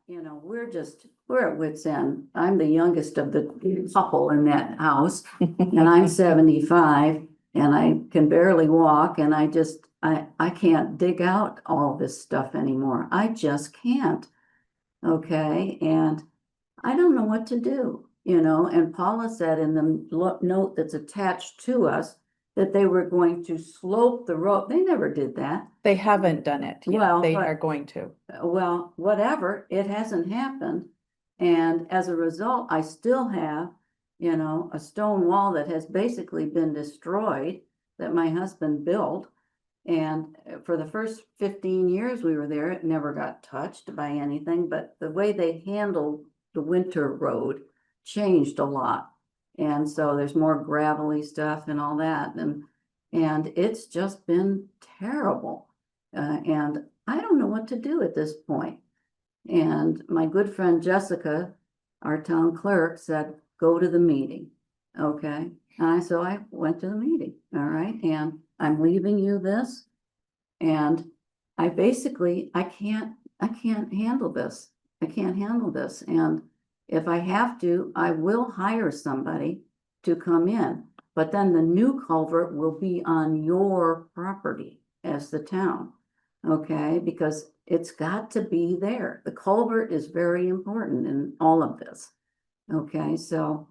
You know, we're at wit's end. I'm the youngest of the couple in that house and I'm 75 and I can barely walk and I can't dig out all this stuff anymore. I just can't. Okay. And I don't know what to do, you know, and Paula said in the note that's attached to us that they were going to slope the road. They never did that. They haven't done it yet. Well, They but- are going to. Well, whatever, it hasn't happened. And as a result, I still have, you know, a stone wall that has basically been destroyed that my husband built. And for the first 15 years we were there, it never got touched by anything, but the way they handled the winter road changed a lot. And so there's more gravelly stuff and all that. And it's just been terrible. And I don't know what to do at this point. And my good friend Jessica, our town clerk, said, go to the meeting. Okay. So I went to the meeting. All right. And I'm leaving you this. And I can't handle this. I can't handle this. And if I have to, I will hire somebody to come in. But then the new culvert will be on your property as the town, okay? Because it's got to be there. The culvert is very important in all of this. Okay, so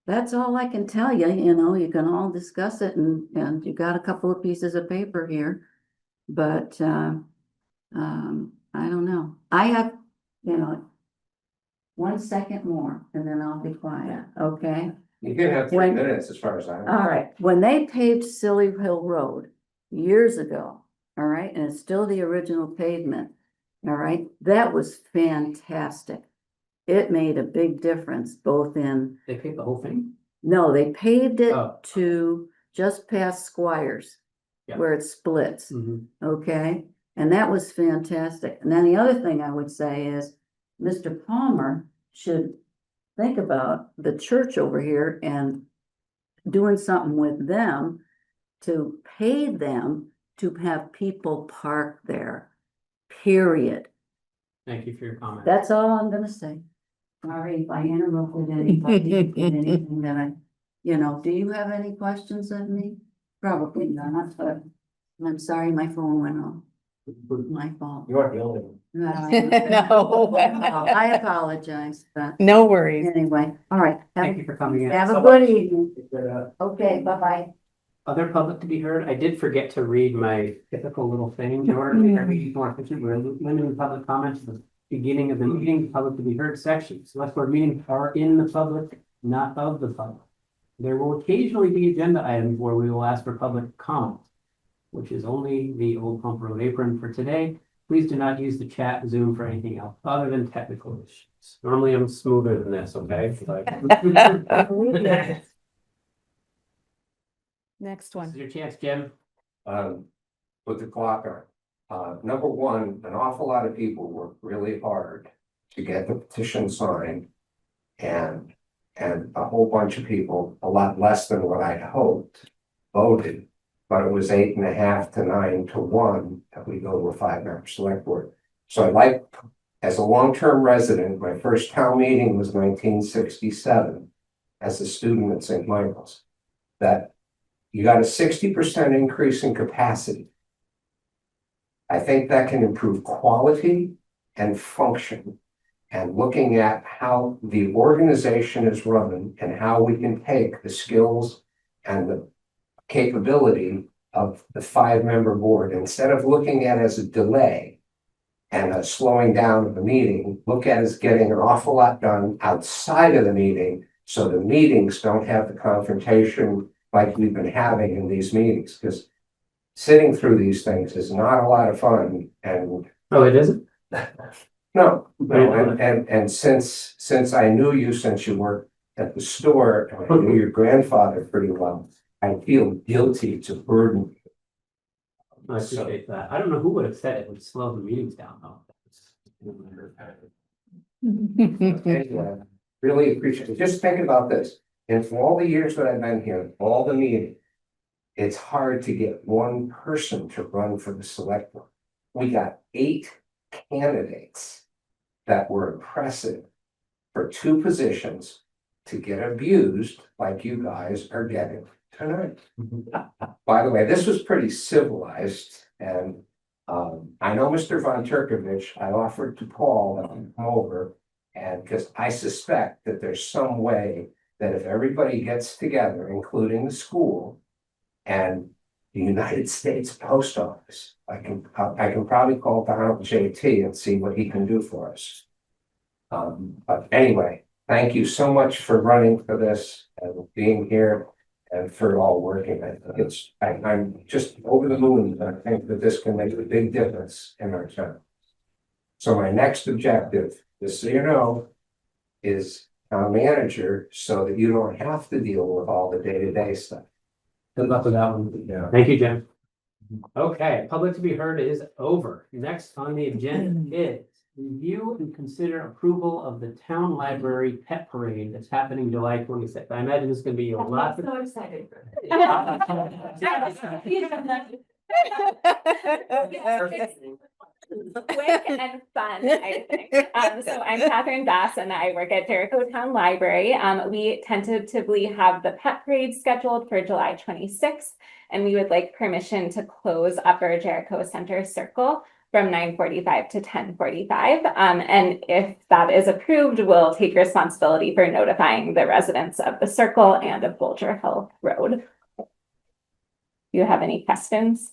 that's all I can tell you, you know, you can all discuss it and you got a couple of pieces of paper here. But, I don't know. I have, you know, 1 second more and then I'll be quiet, okay? You can have 3 When- minutes as far as I know. All right, when they paved Silly Hill Road years ago, all right, and it's still the original pavement, all right, that was fantastic. It made a big difference both in, They paid the whole thing? no, they paved it Oh. to just past Squires, Yeah. where it splits, Mhm. okay? And that was fantastic. And then the other thing I would say is, Mr. Palmer should think about the church over here and doing something with them to pay them to have people park there, period. Thank you for your comment. That's all I'm gonna say. Sorry if I interrupted anybody, with anything that I, you know, do you have any questions of me? Probably not, but I'm sorry my phone went off. My fault. You aren't the only one. No. I apologize, but No worries. anyway, all right. Thank you for coming in. Have a good evening. Uh, Okay, bye-bye. Other public to be heard, I did forget to read my typical little thing. In order to make our meeting more efficient, we're limiting public comments to the beginning of the meeting, public to be heard section. Select board meetings are in the public, not of the public. There will occasionally be agenda items where we will ask for public comment, which is only the Old Pump Road apron for today. Please do not use the chat Zoom for anything else other than technical issues. Normally I'm smoother than this, okay? Like- Next This one. is your chance, Jim. Put the clock on. Number one, an awful lot of people worked really hard to get the petition signed. And a whole bunch of people, a lot less than what I'd hoped, voted. But it was 8.5 to 9 to 1 that we go to a 5-member select board. So I'd like, as a long-term resident, my first town meeting was 1967 as a student at St. Michael's. That you got a 60% increase in capacity. I think that can improve quality and function. And looking at how the organization is run and how we can take the skills and the capability of the 5-member board, instead of looking at it as a delay and a slowing down of the meeting, look at it as getting an awful lot done outside of the meeting, so the meetings don't have the confrontation like we've been having in these meetings, because sitting through these things is not a lot of fun. And Oh, it isn't? no, and since I knew you, since you worked at the store, and I knew your grandfather pretty well, I feel guilty to burden you. I appreciate that. I don't know who would have said it would slow the meetings down though. Anyway, really appreciate it. Just think about this. In all the years that I've been here, all the meetings, it's hard to get one person to run for the select board. We got 8 candidates that were impressive for 2 positions to get abused like you guys are getting tonight. By the way, this was pretty civilized, and I know Mr. Von Turkovich, I offered to Paul that I'd come over, and because I suspect that there's some way that if everybody gets together, including the school and the United States Post Office, I can probably call Donald JT and see what he can do for us. But anyway, thank you so much for running for this and being here and for it all working. I'm just over the moon. I think that this can make a big difference in our town. So my next objective, just so you know, is town manager, so that you don't have to deal with all the day-to-day stuff. Good luck with that one. Yeah. Thank you, Jim. Okay, public to be heard is over. Next on the agenda is review and consider approval of the town library pet parade that's happening July 26th. I imagine it's gonna be a lot. I'm so excited. quick and fun, I think. So I'm Catherine Bass and I work at Jericho Town Library. We tentatively have the pet parade scheduled for July 26th, and we would like permission to close Upper Jericho Center Circle from 9:45 to 10:45. And if that is approved, we'll take responsibility for notifying the residents of the circle and of Bulger Hill Road. Do you have any questions?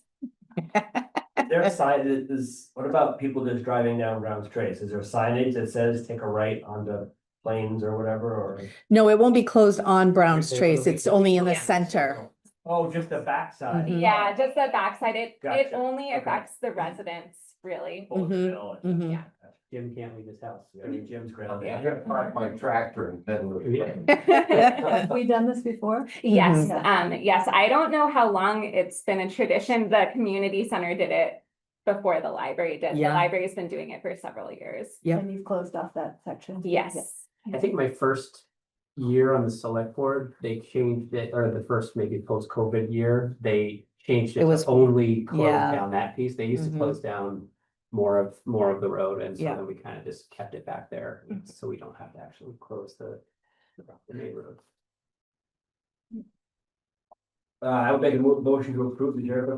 There a sign what about people just driving down Brown's Trace? Is there signage that says take a right onto Plains or whatever, or? No, it won't be closed on Brown's Okay, Trace. okay. It's only in the Yeah. center. Oh, just the backside. Mhm. Yeah, just the backside. It Gotcha. only Okay. affects the residents, really. Bulgerville and- Mhm. Yeah. Jim can't leave his house. I mean, Jim's ground. I'm gonna park my tractor in the middle of the road. Have we done this before? Yes, Mm-hmm. yes, I don't know how long it's been a tradition. The community center did it before the library did. The Yeah. library's been doing it for several years. Yep. And you've closed off that section? Yes. I think my first year on the select board, they changed it, or the first maybe post-COVID year, they changed it It was- to only close yeah. down that piece. They used to Mhm. close down more of the road, and so Yeah. then we kind of just kept it back there, so we don't have to actually close the main road. I would make a motion to approve the Jericho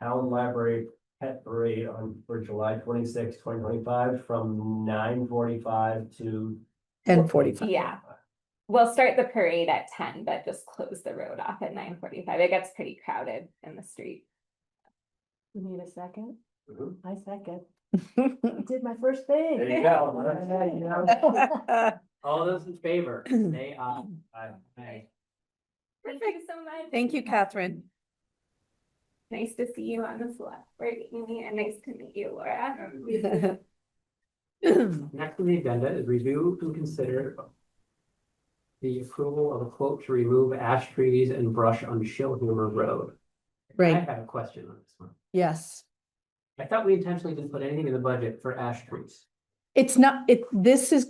Town Library Pet Parade for July 26, 2025, from 9:45 to. 10:45. Yeah. We'll start the parade at 10, but just close the road off at 9:45. It gets pretty crowded in the street. You need a second? Mhm. I second. I did my first thing. There you go. All those in favor, say aye. Aye. Thank you so much. Thank you, Catherine. Nice to see you on the select board, Amy, and nice to meet you, Laura. Next on the agenda is review and consider the approval of a quote to remove ash trees and brush on Schillhammer Road. I Right, have a question on this one. yes. I thought we intentionally didn't put anything in the budget for ash trees. It's not, this is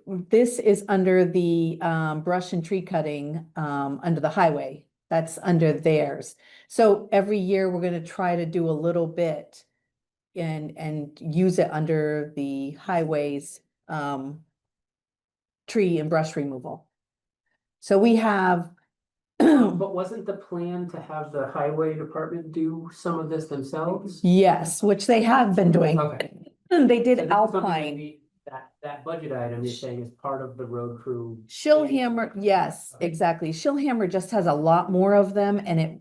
this is under the brush and tree cutting under the highway. That's under theirs. So every year we're gonna try to do a little bit and use it under the highways tree and brush removal. So we have But wasn't the plan to have the highway department do some of this themselves? yes, which they have been doing. Okay. They So did this is something that Alpine. That budget item you're saying is part of the road crew. Schillhammer, yes, exactly. Schillhammer just has a lot more of them and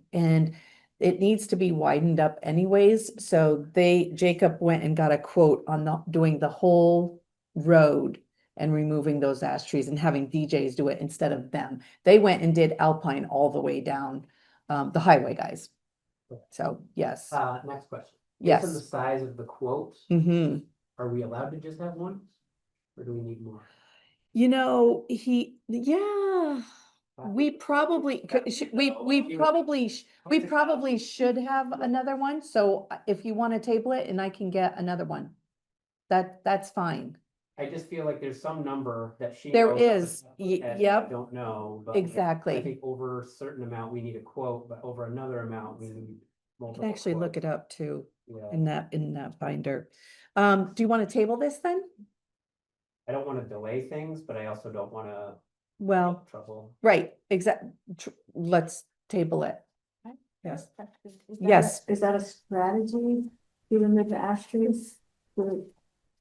it needs to be widened up anyways. So Jacob went and got a quote on doing the whole road and removing those ash trees and having DJs do it instead of them. They went and did Alpine all the way down, the highway guys. So, yes, Next question. Based on the yes. size of the quote, Mm-hmm. are we allowed to just have one? Or do we need more? Yeah, we probably, we probably should have another one, so if you wanna table it and I can get another one. That's fine, I just feel like there's some number that she. There knows off the is. top of her head that I Yep. Don't know. but Exactly. I think over a certain amount, we need a quote, but over another amount, we need I multiple. can actually look quotes. it up too, Yeah, in that binder. Do you wanna table this then? I don't wanna delay things, but I also don't wanna. Well, make trouble. right, let's table it. Yes. Is that Yes. Is that a strategy, even with the ash trees?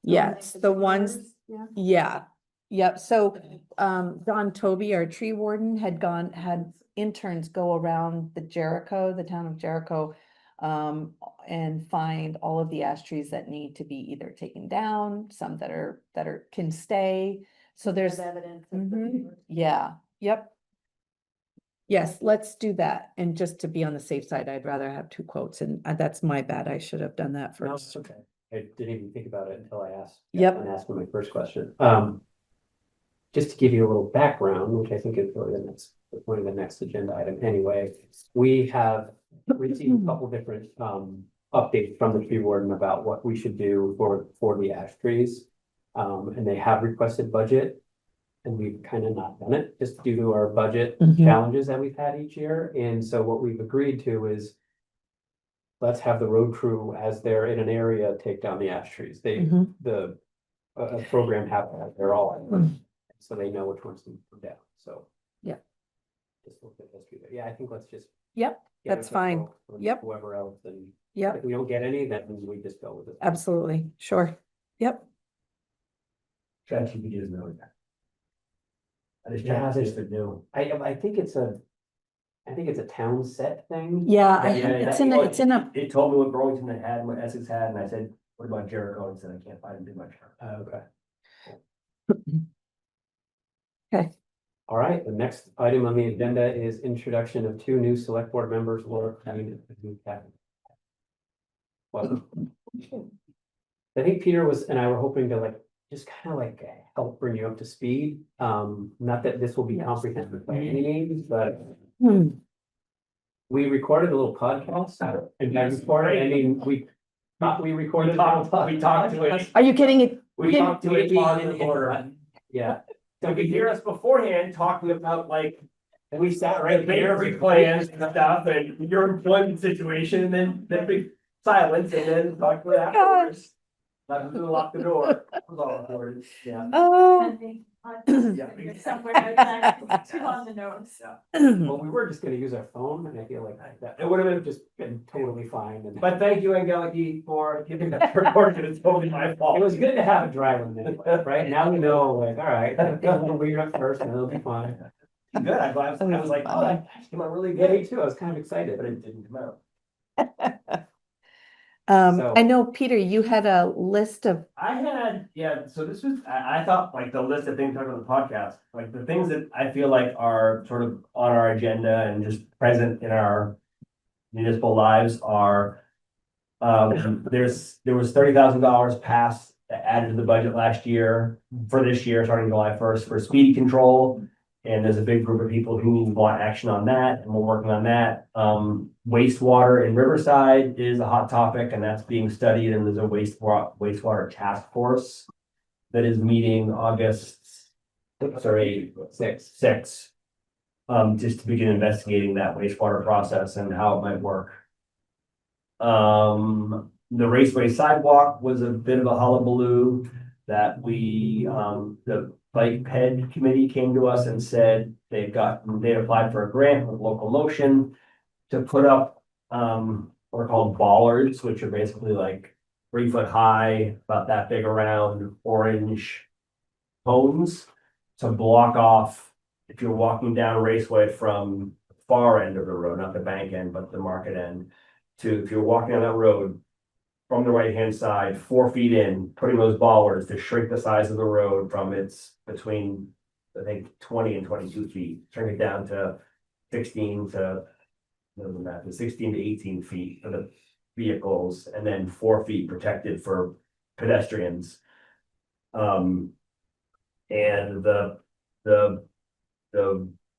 Yes, the ones, Yeah. yeah, yep, so, Don Toby, our tree warden, had interns go around the town of Jericho, and find all of the ash trees that need to be either taken down, some that can stay, so there's, evidence. yeah, yep. Yes, let's do that, and just to be on the safe side, I'd rather have two quotes, and that's my bad, I should have done that No, first. it's okay. I didn't even think about it until I asked. Yep. And asked my first question. Just to give you a little background, which I think is really the point of the next agenda item anyway. We have received a couple different updates from the tree warden about what we should do for the ash trees. And they have requested budget. And we've kind of not done it just due to our budget Mhm. challenges that we've had each year. And so what we've agreed to is let's have the road crew as they're in an area, take down the ash trees. Mhm. A program happened, they're all, Mm. so they know which ones to put down, so. Yeah. Just look at history there. Yeah, I think let's just. Yep, get that's info fine. from Yep. Whoever else, and Yep, if we don't get any, then we just go with it. absolutely, sure. Yep. ChatGPT doesn't know that. I just Yeah, checked, just new. I think it's a town set thing. Yeah, It's it's in a, It told me what Burlington had, what Essex had, and I said, what about Jericho? And said, I can't find it too much. Okay. okay. All right, the next item on the agenda is introduction of two new select board members, Laura Crain and Kapitan. Welcome. I think Peter and I were hoping to just kind of help bring you up to speed. Not that this will be comprehensive by any means, but we recorded a little podcast. And I recorded, I mean, we thought we recorded. We talked to it. Are you kidding it? We talked to it on the order. Yeah. So you could hear us beforehand talking about and we sat right there, plans and stuff, and your employment situation, and then big silence, and then talk to it afterwards. Not to lock the door. It was all recorded, yeah. Oh. Somewhere outside, too on the nose. Well, we were just gonna use our phone, and I feel like that, it would have just been totally fine. And But thank you, Angeliki, for giving that recording, it's totally my fault. it was good to have a dry one anyway, right? Now we know, all right, got a little weird at first, and it'll be fine. Good, I was like, oh, that came out really Yeah, good, me too, I was kind of excited. but it didn't come out. So- I know, Peter, you had a list of, So this was, I thought the list of things talking on the podcast, the things that I feel like are sort of on our agenda and just present in our municipal lives are, there was $30,000 passed, added to the budget last year, for this year, starting July 1st, for speed control. And there's a big group of people who want action on that, and we're working on that. Wastewater in Riverside is a hot topic, and that's being studied, and there's a wastewater task force that is meeting August 6th. Just to begin investigating that wastewater process and how it might work. The raceway sidewalk was a bit of a hullabaloo that the Bike Ped Committee came to us and said they applied for a grant with local motion to put up what are called bollards, which are basically 3 foot high, about that big around, orange cones to block off if you're walking down Raceway from the far end of the road, not the bank end, but the market end, if you're walking on that road from the right-hand side, 4 feet in, putting those bollards to shrink the size of the road from between, I think, 20 and 22 feet, shrink it down to 16 to 18 feet for the vehicles, and then 4 feet protected for pedestrians. And the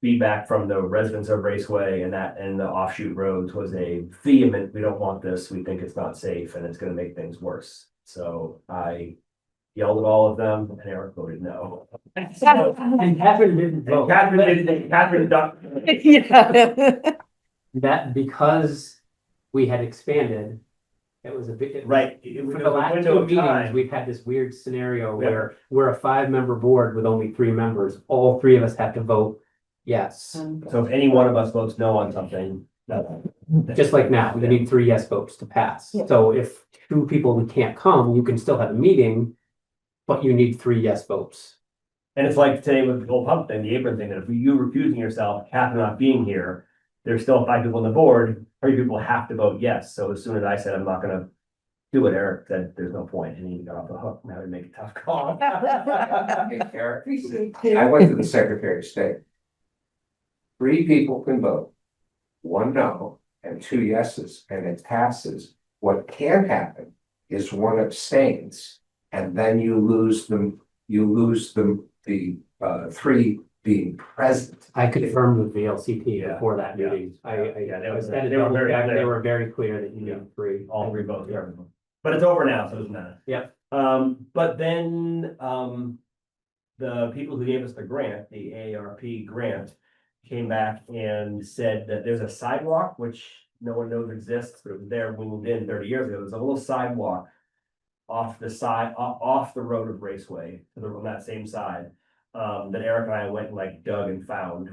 feedback from the residents of Raceway and the offshoot roads was a vehement, we don't want this, we think it's not safe, and it's gonna make things worse. So I yelled at all of them, and Eric voted no. And Catherine didn't vote. Catherine ducked. yeah. That because we had expanded, it was a bit. Right. For the last 2 meetings, we've had this weird scenario where we're a 5-member board with only 3 members. All 3 of us have to vote yes. So if any one of us votes no on something, Just like now, you need 3 yes votes to pass. Yeah. So if 2 people can't come, you can still have a meeting, but you need 3 yes votes. and it's like today with the old pump thing, the apron thing, that if you recusing yourself, Catherine not being here, there's still 5 people on the board, 3 people have to vote yes. So as soon as I said I'm not gonna do it, Eric said there's no point, and he got off the hook. Now to make a tough call. Hey, Eric, I went to the Secretary of State. 3 people can vote, 1 no and 2 yeses, and it passes. What can happen is 1 abstains, and then you lose the 3 being present. I confirmed with VLCT Yeah. before that Yeah. meeting. They were very clear. They were very clear that you need 3. All 3 votes, yeah. But it's over now, so it doesn't matter. Yep. But then, the people who gave us the grant, the AARP grant, came back and said that there's a sidewalk, which no one knows exists, but it was there when we moved in 30 years ago. There's a little sidewalk off the side, off the road of Raceway, to the, on that same side, that Eric and I went and like dug and found.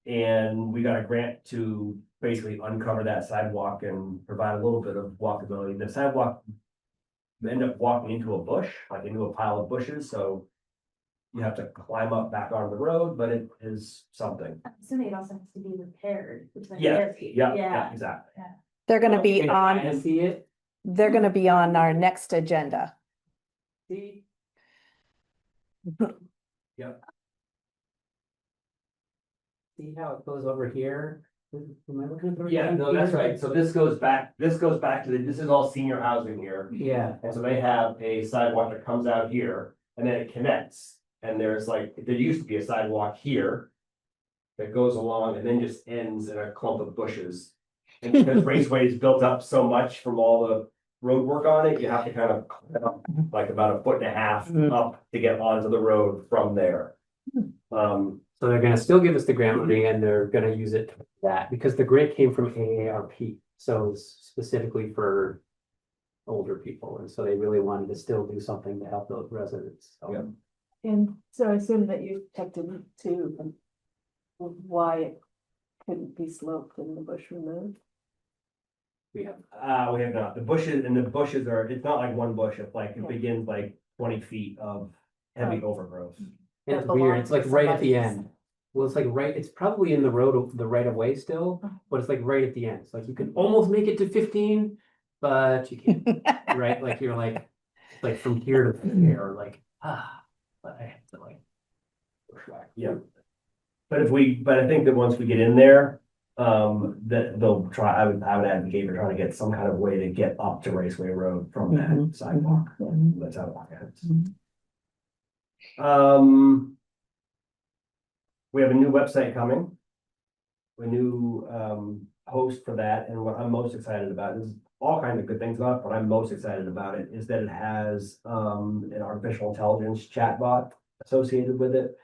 And we got a grant to basically uncover that sidewalk and provide a little bit of walkability. The sidewalk ended up walking into a bush, like into a pile of bushes, so you have to climb up back on the road, but it is something. So it also has to be repaired. Yeah, yeah, exactly. They're gonna be Can on, I see it. they're gonna be on our next agenda. See? Yep. See how it goes over here? Am I looking at the right Yeah, thing no, that's here? right. So this goes back to this is all senior housing here. Yeah, And so they have a sidewalk that comes out here and then it connects. And there's like, there used to be a sidewalk here that goes along and then just ends in a clump of bushes. And because Raceway is built up so much from all the road work on it, you have to kind of climb up like about 1.5 feet up to get onto the road from there. so they're gonna still give us the grant money and they're gonna use it for that, because the grant came from AARP, so it's specifically for older people, and so they really wanted to still do something to help those residents, so. Yeah. And so I assume that you checked into why it couldn't be sloped and the bush removed. We have not. The bushes are, it's not like one bush, it's like, it begins like 20 feet of heavy overgrowth. And it's That weird, it's like belongs right at the somebody. end. Well, it's like right, it's probably in the road, the right of way still, but it's like right at the end. It's like you can almost make it to 15, but you can't, right? Like you're like from here to there, like, but I have to like push back. Yeah. But I think that once we get in there, that they'll try, I would advocate for trying to get some kind of way to get up to Raceway Road from that sidewalk. That's how it happens. We have a new website coming. A new host for that, and what I'm most excited about is all kinds of good things about it, but I'm most excited about it is that it has an artificial intelligence chatbot associated with it.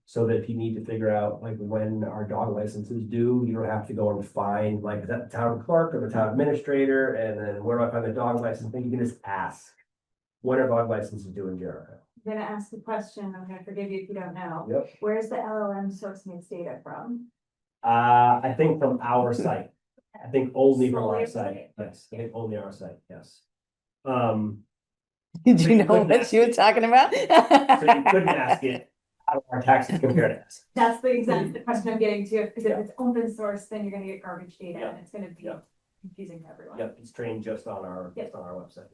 So that if you need to figure out like when our dog license is due, you don't have to go and find like, is that the town clerk or the town administrator? And then where do I find the dog license? Then you can just ask, when are dog licenses due in Jericho? I'm gonna ask the question, I'm gonna forgive you if you don't know. Yep. Where's the LLM sourcing its data from? I think from our site. I think only from Solely our our site. site? Yes, I think only our site, yes. Did So you you know couldn't what ask you were it. talking about? So you couldn't ask it, how do our taxes compare to us? That's the question I'm getting to, because if it's open source, then you're gonna get garbage data Yeah. and it's gonna be Yeah. confusing to everyone. Yep, it's trained just on our, Yep. website.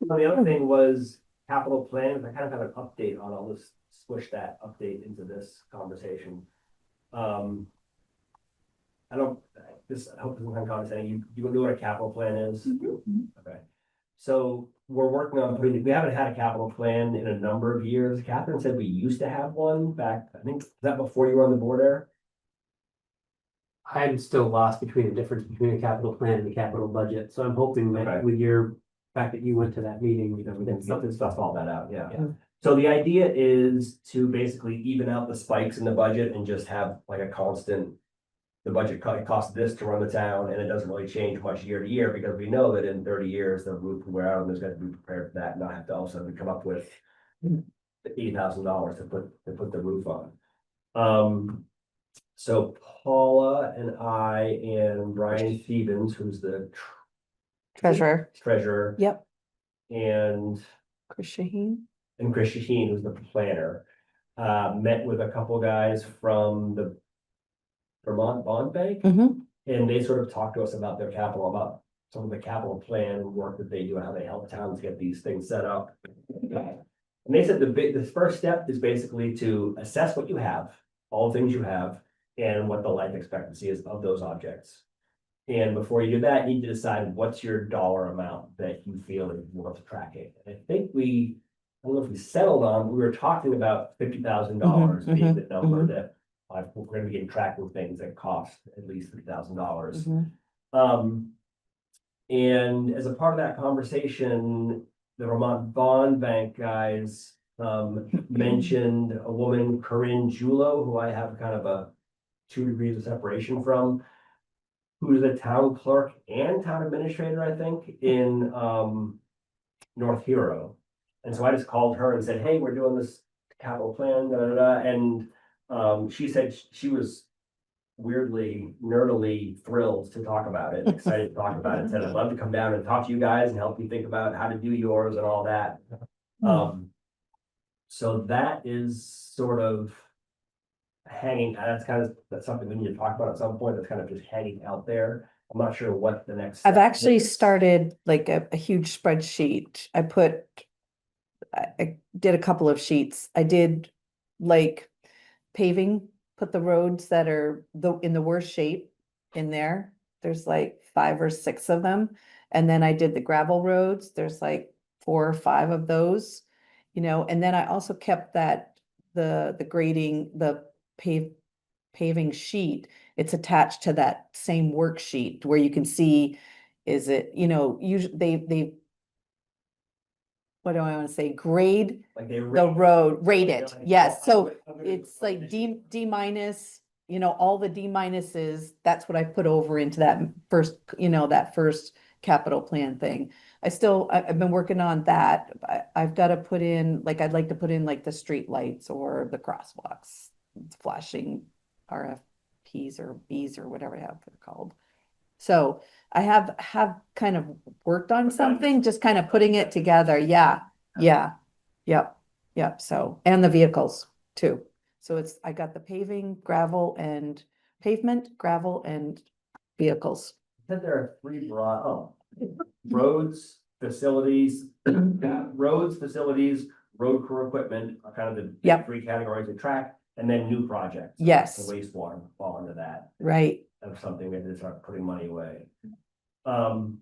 The other thing was capital planning. I kind of have an update on, I'll just switch that update into this conversation. I hope this is kind of condescending. You know what a capital plan is? Okay. So we're working on we haven't had a capital plan in a number of years. Catherine said we used to have one back, I think, was that before you were on the board, Eric? I'm still lost between the difference between a capital plan and a capital budget, so I'm hoping Okay. that with your fact that you went to that meeting, you know, we can Something stuff all that out, yeah. Yeah. So the idea is to basically even out the spikes in the budget and just have like a constant. The budget it costs this to run the town and it doesn't really change much year to year because we know that in 30 years the roof will wear out and there's got to be prepared for that and not have to all of a sudden come up with $80,000 to put the roof on. So Paula and I and Brian Stevens, who's the treasurer. Yep, And Chris Shaheen. Chris Shaheen, who's the planner, met with a couple guys from the Vermont Bond Bank. Mhm. And they sort of talked to us about their capital, about some of the capital plan work that they do and how they help towns get these things set up. And they said the first step is basically to assess what you have, all the things you have, and what the life expectancy is of those objects. And before you do that, you need to decide what's your dollar amount that you feel is worth tracking. I think I don't know if we settled on, we were talking about $50,000 being the number that we're gonna begin tracking things that cost at least $3,000. And as a part of that conversation, the Vermont Bond Bank guys mentioned a woman, Corinne Julo, who I have kind of a 2 degrees of separation from, who's a town clerk and town administrator, I think, in North Hero. And so I just called her and said, hey, we're doing this capital plan, da, da, da. And she said she was weirdly, nerdily thrilled to talk about it, excited to talk about it, said, I'd love to come down and talk to you guys and help you think about how to do yours and all that. So that is sort of hanging, that's something we need to talk about at some point, that's kind of just hanging out there. I'm not sure what the next. I've step actually is. started like a huge spreadsheet. I did a couple of sheets. I did like paving, put the roads that are in the worst shape in there. There's like 5 or 6 of them. And then I did the gravel roads. There's like 4 or 5 of those, and then I also kept the grading, the paving sheet. It's attached to that same worksheet where you can see, is it, usually they what do I want to say? Grade Like they the rate- road, rate it. Yes. So I'm gonna- it's like D minus, all the D minuses, that's what I put over into that first capital plan thing. I've been working on that. I've got to put in, like, I'd like to put in like the street lights or the crosswalks, flashing RFPs or Bs or whatever they're called. So I have kind of worked on something, just kind of putting it together. Yeah. Yep. So, and the vehicles too. So I got the pavement, gravel and vehicles. Said there are 3 broad, roads, facilities, road crew equipment are kind of the Yep. 3 categories of track, and then new projects. Yes. The wastewater fall into that. Right. Of something we have to start putting money away. One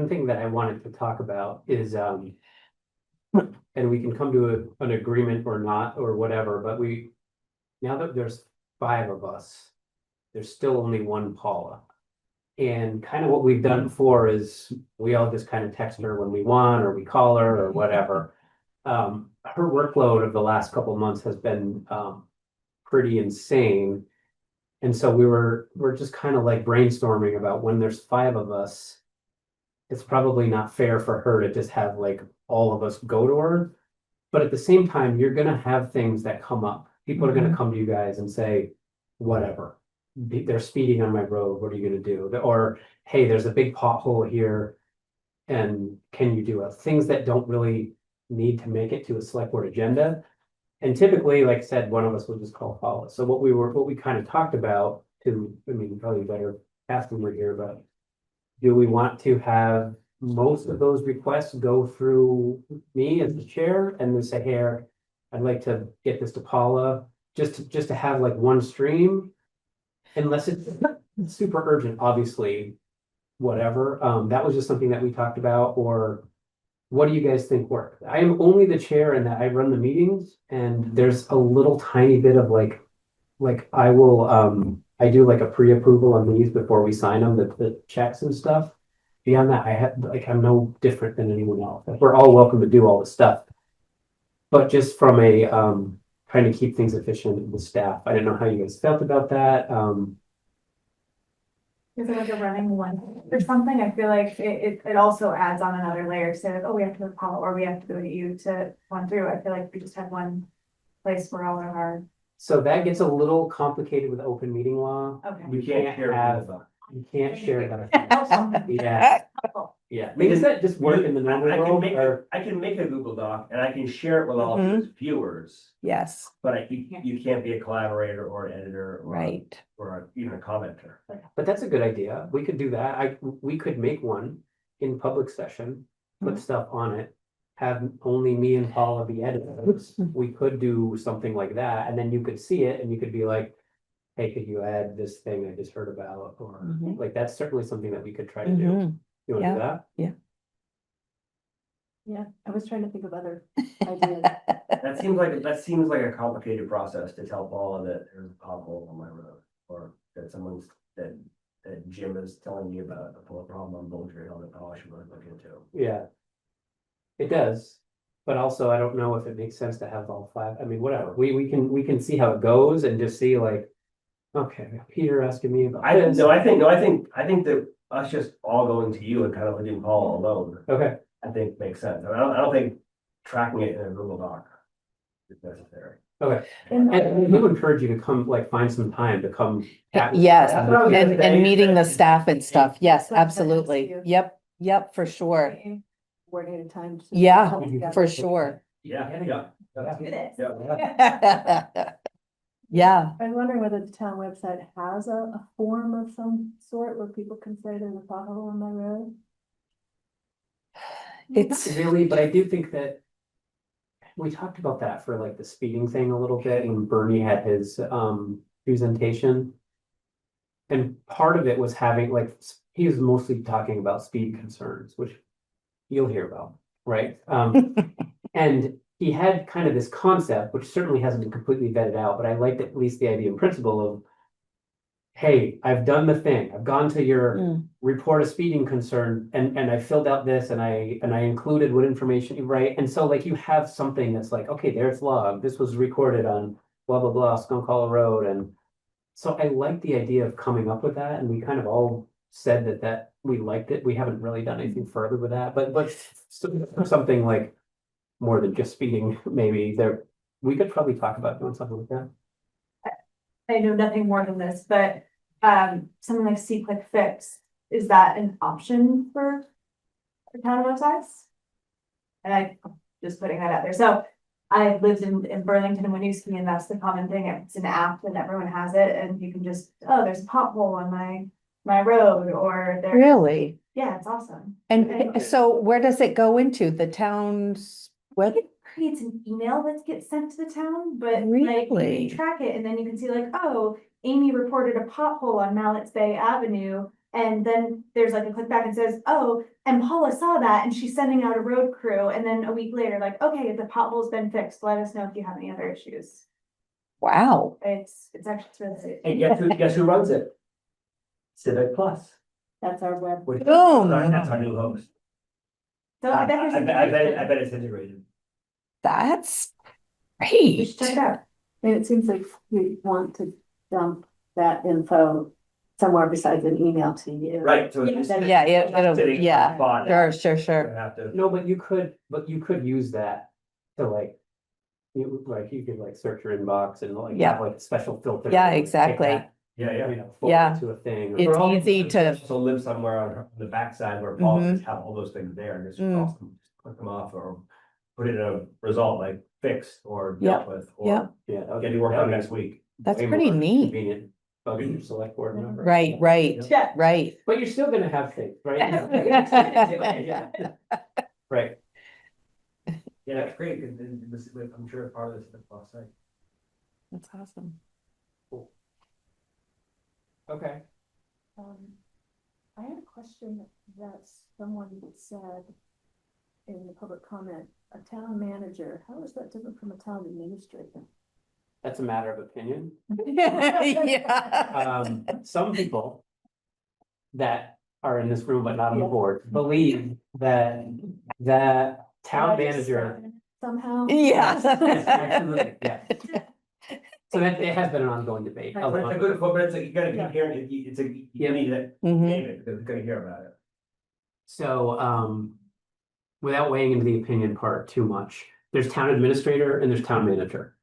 thing that I wanted to talk about is, and we can come to an agreement or not, or whatever, but now that there's 5 of us, there's still only 1 Paula. And kind of what we've done before is we all just kind of text her when we want, or we call her or whatever. Her workload of the last couple of months has been pretty insane. And so we're just kind of like brainstorming about when there's 5 of us, it's probably not fair for her to just have like all of us go to her. But at the same time, you're gonna have things that come up. People are gonna come to you guys and say, whatever. They're speeding on my road, what are you gonna do? Or, hey, there's a big pothole here, and can you do it? Things that don't really need to make it to a select board agenda. And typically, like I said, one of us will just call Paula. So what we kind of talked about probably better ask when we're here, but do we want to have most of those requests go through me as the chair and then say, here, I'd like to get this to Paula, just to have like one stream, unless it's super urgent, obviously, whatever. That was just something that we talked about. Or what do you guys think worked? I am only the chair and that I run the meetings, and there's a little tiny bit of like I will I do like a pre-approval on these before we sign them, the checks and stuff. Beyond that, I'm no different than anyone else. We're all welcome to do all the stuff. But just from a trying to keep things efficient with staff. I don't know how you guys felt about that. Is it like a running one or something? I feel like it also adds on another layer. So like, oh, we have to go to Paul, or we have to go to you to run through. I feel like we just had one place where all of our. So that gets a little complicated with open meeting law. Okay. You can't share You can't share that. Yeah. I mean, does that just work in the normal world, or? I can make a Google Doc and I can share it with all of his viewers, Yes. but you can't be a collaborator or an editor or Right. or even a commenter. But that's a good idea. We could do that. We could make one in public session, put stuff on it, have only me and Paula be editors. We could do something like that, and then you could see it and you could be like, hey, could you add this thing I just heard about? Or like, that's certainly something that we could try to do. You want to do that? Yeah. Yeah, I was trying to think of other ideas. That seems like a complicated process to tell Paula that there's a pothole on my road, or that Jim is telling me about a problem on Boulder Hill that I should really look into. Yeah. It does, but also I don't know if it makes sense to have all five, I mean, whatever, we can see how it goes and just see like. Okay, Peter asking me about I this. I think that us just all going to you and kind of leaving Paul alone, Okay, I think makes sense. I don't think tracking it in a Google Doc is necessary. okay, and we would encourage you to come, like, find some time to come. Yes, That's what I was gonna say. and meeting the staff and stuff. Yes, Like, absolutely. you. Yep, for sure. Coordinated time. to Yeah, come together. for sure. Yeah. Yeah, I was wondering whether the town website has a form of some sort where people can say there's a pothole on my road. it's, Really, but I do think that. We talked about that for like the speeding thing a little bit when Bernie had his presentation. And part of it was having like, he was mostly talking about speed concerns, which you'll hear about, right? And he had kind of this concept, which certainly hasn't been completely vetted out, but I liked at least the idea and principle of, hey, I've done the thing. I've gone to your report a speeding concern and I filled out this and I included what information you write. And so like you have something that's like, okay, there's log. This was recorded on blah, blah, blah, Skunk Hollow Road. And so I like the idea of coming up with that. And we kind of all said that we liked it. We haven't really done anything further with that, but something like more than just speeding, maybe there, we could probably talk about doing something like that. I know nothing more than this, but something like See Click Fix, is that an option for town websites? And I just putting that out there. So I lived in Burlington and Winooski, and that's the common thing. It's an app and everyone has it, and you can just, oh, there's a pothole on my road, or there. really? Yeah, it's awesome. And so where does it go into? The town's web? It creates an email that gets sent to the town, but like you Really? can track it, and then you can see like, oh, Amy reported a pothole on Mallett's Bay Avenue. And then there's like a click back and says, oh, and Paula saw that and she's sending out a road crew. And then a week later, like, okay, the pothole's been fixed. Let us know if you have any other issues. Wow. It's actually, it's really. And guess who runs it? Civic Plus. That's our web. Which- Boom. That's our new host. So I bet there's. I bet it's integrated. That's You great. should check it out. I mean, it seems like we want to dump that info somewhere besides an email to you. Right, so. Yeah, it'll, yeah, sure. Have to. No, but you could use that to like. You could like search your inbox and like Yeah. have like a special filter. Yeah, to, like, exactly. take that, Yeah. you know, forward Yeah. to a thing. It's easy to, So live somewhere on the backside where Paul Mhm. just have all those things there and just Mm. cross them, just click them off or put it in a result like fixed or Yep. dealt with Yep. or Yeah, that would getting be- work that on would be next week. that's way pretty more neat. Convenient. Bugging your select board number. Right, Yeah. right. But you're still gonna have things, right? Right. Yeah, that's great, because I'm sure it's part of this plus site. That's awesome. Okay. I had a question that someone said in the public comment, a town manager, how is that different from a town administrator? That's a matter of opinion. Yeah. Some people that are in this room but not on the board believe that town manager. Somehow. Yeah. Yes, absolutely, yeah. So that it has been an ongoing debate. But it's a good, but it's like, you gotta keep hearing it, it's a, you need to Mhm. name it, because they're gonna hear about it. So, without weighing into the opinion part too much, there's town administrator and there's town manager.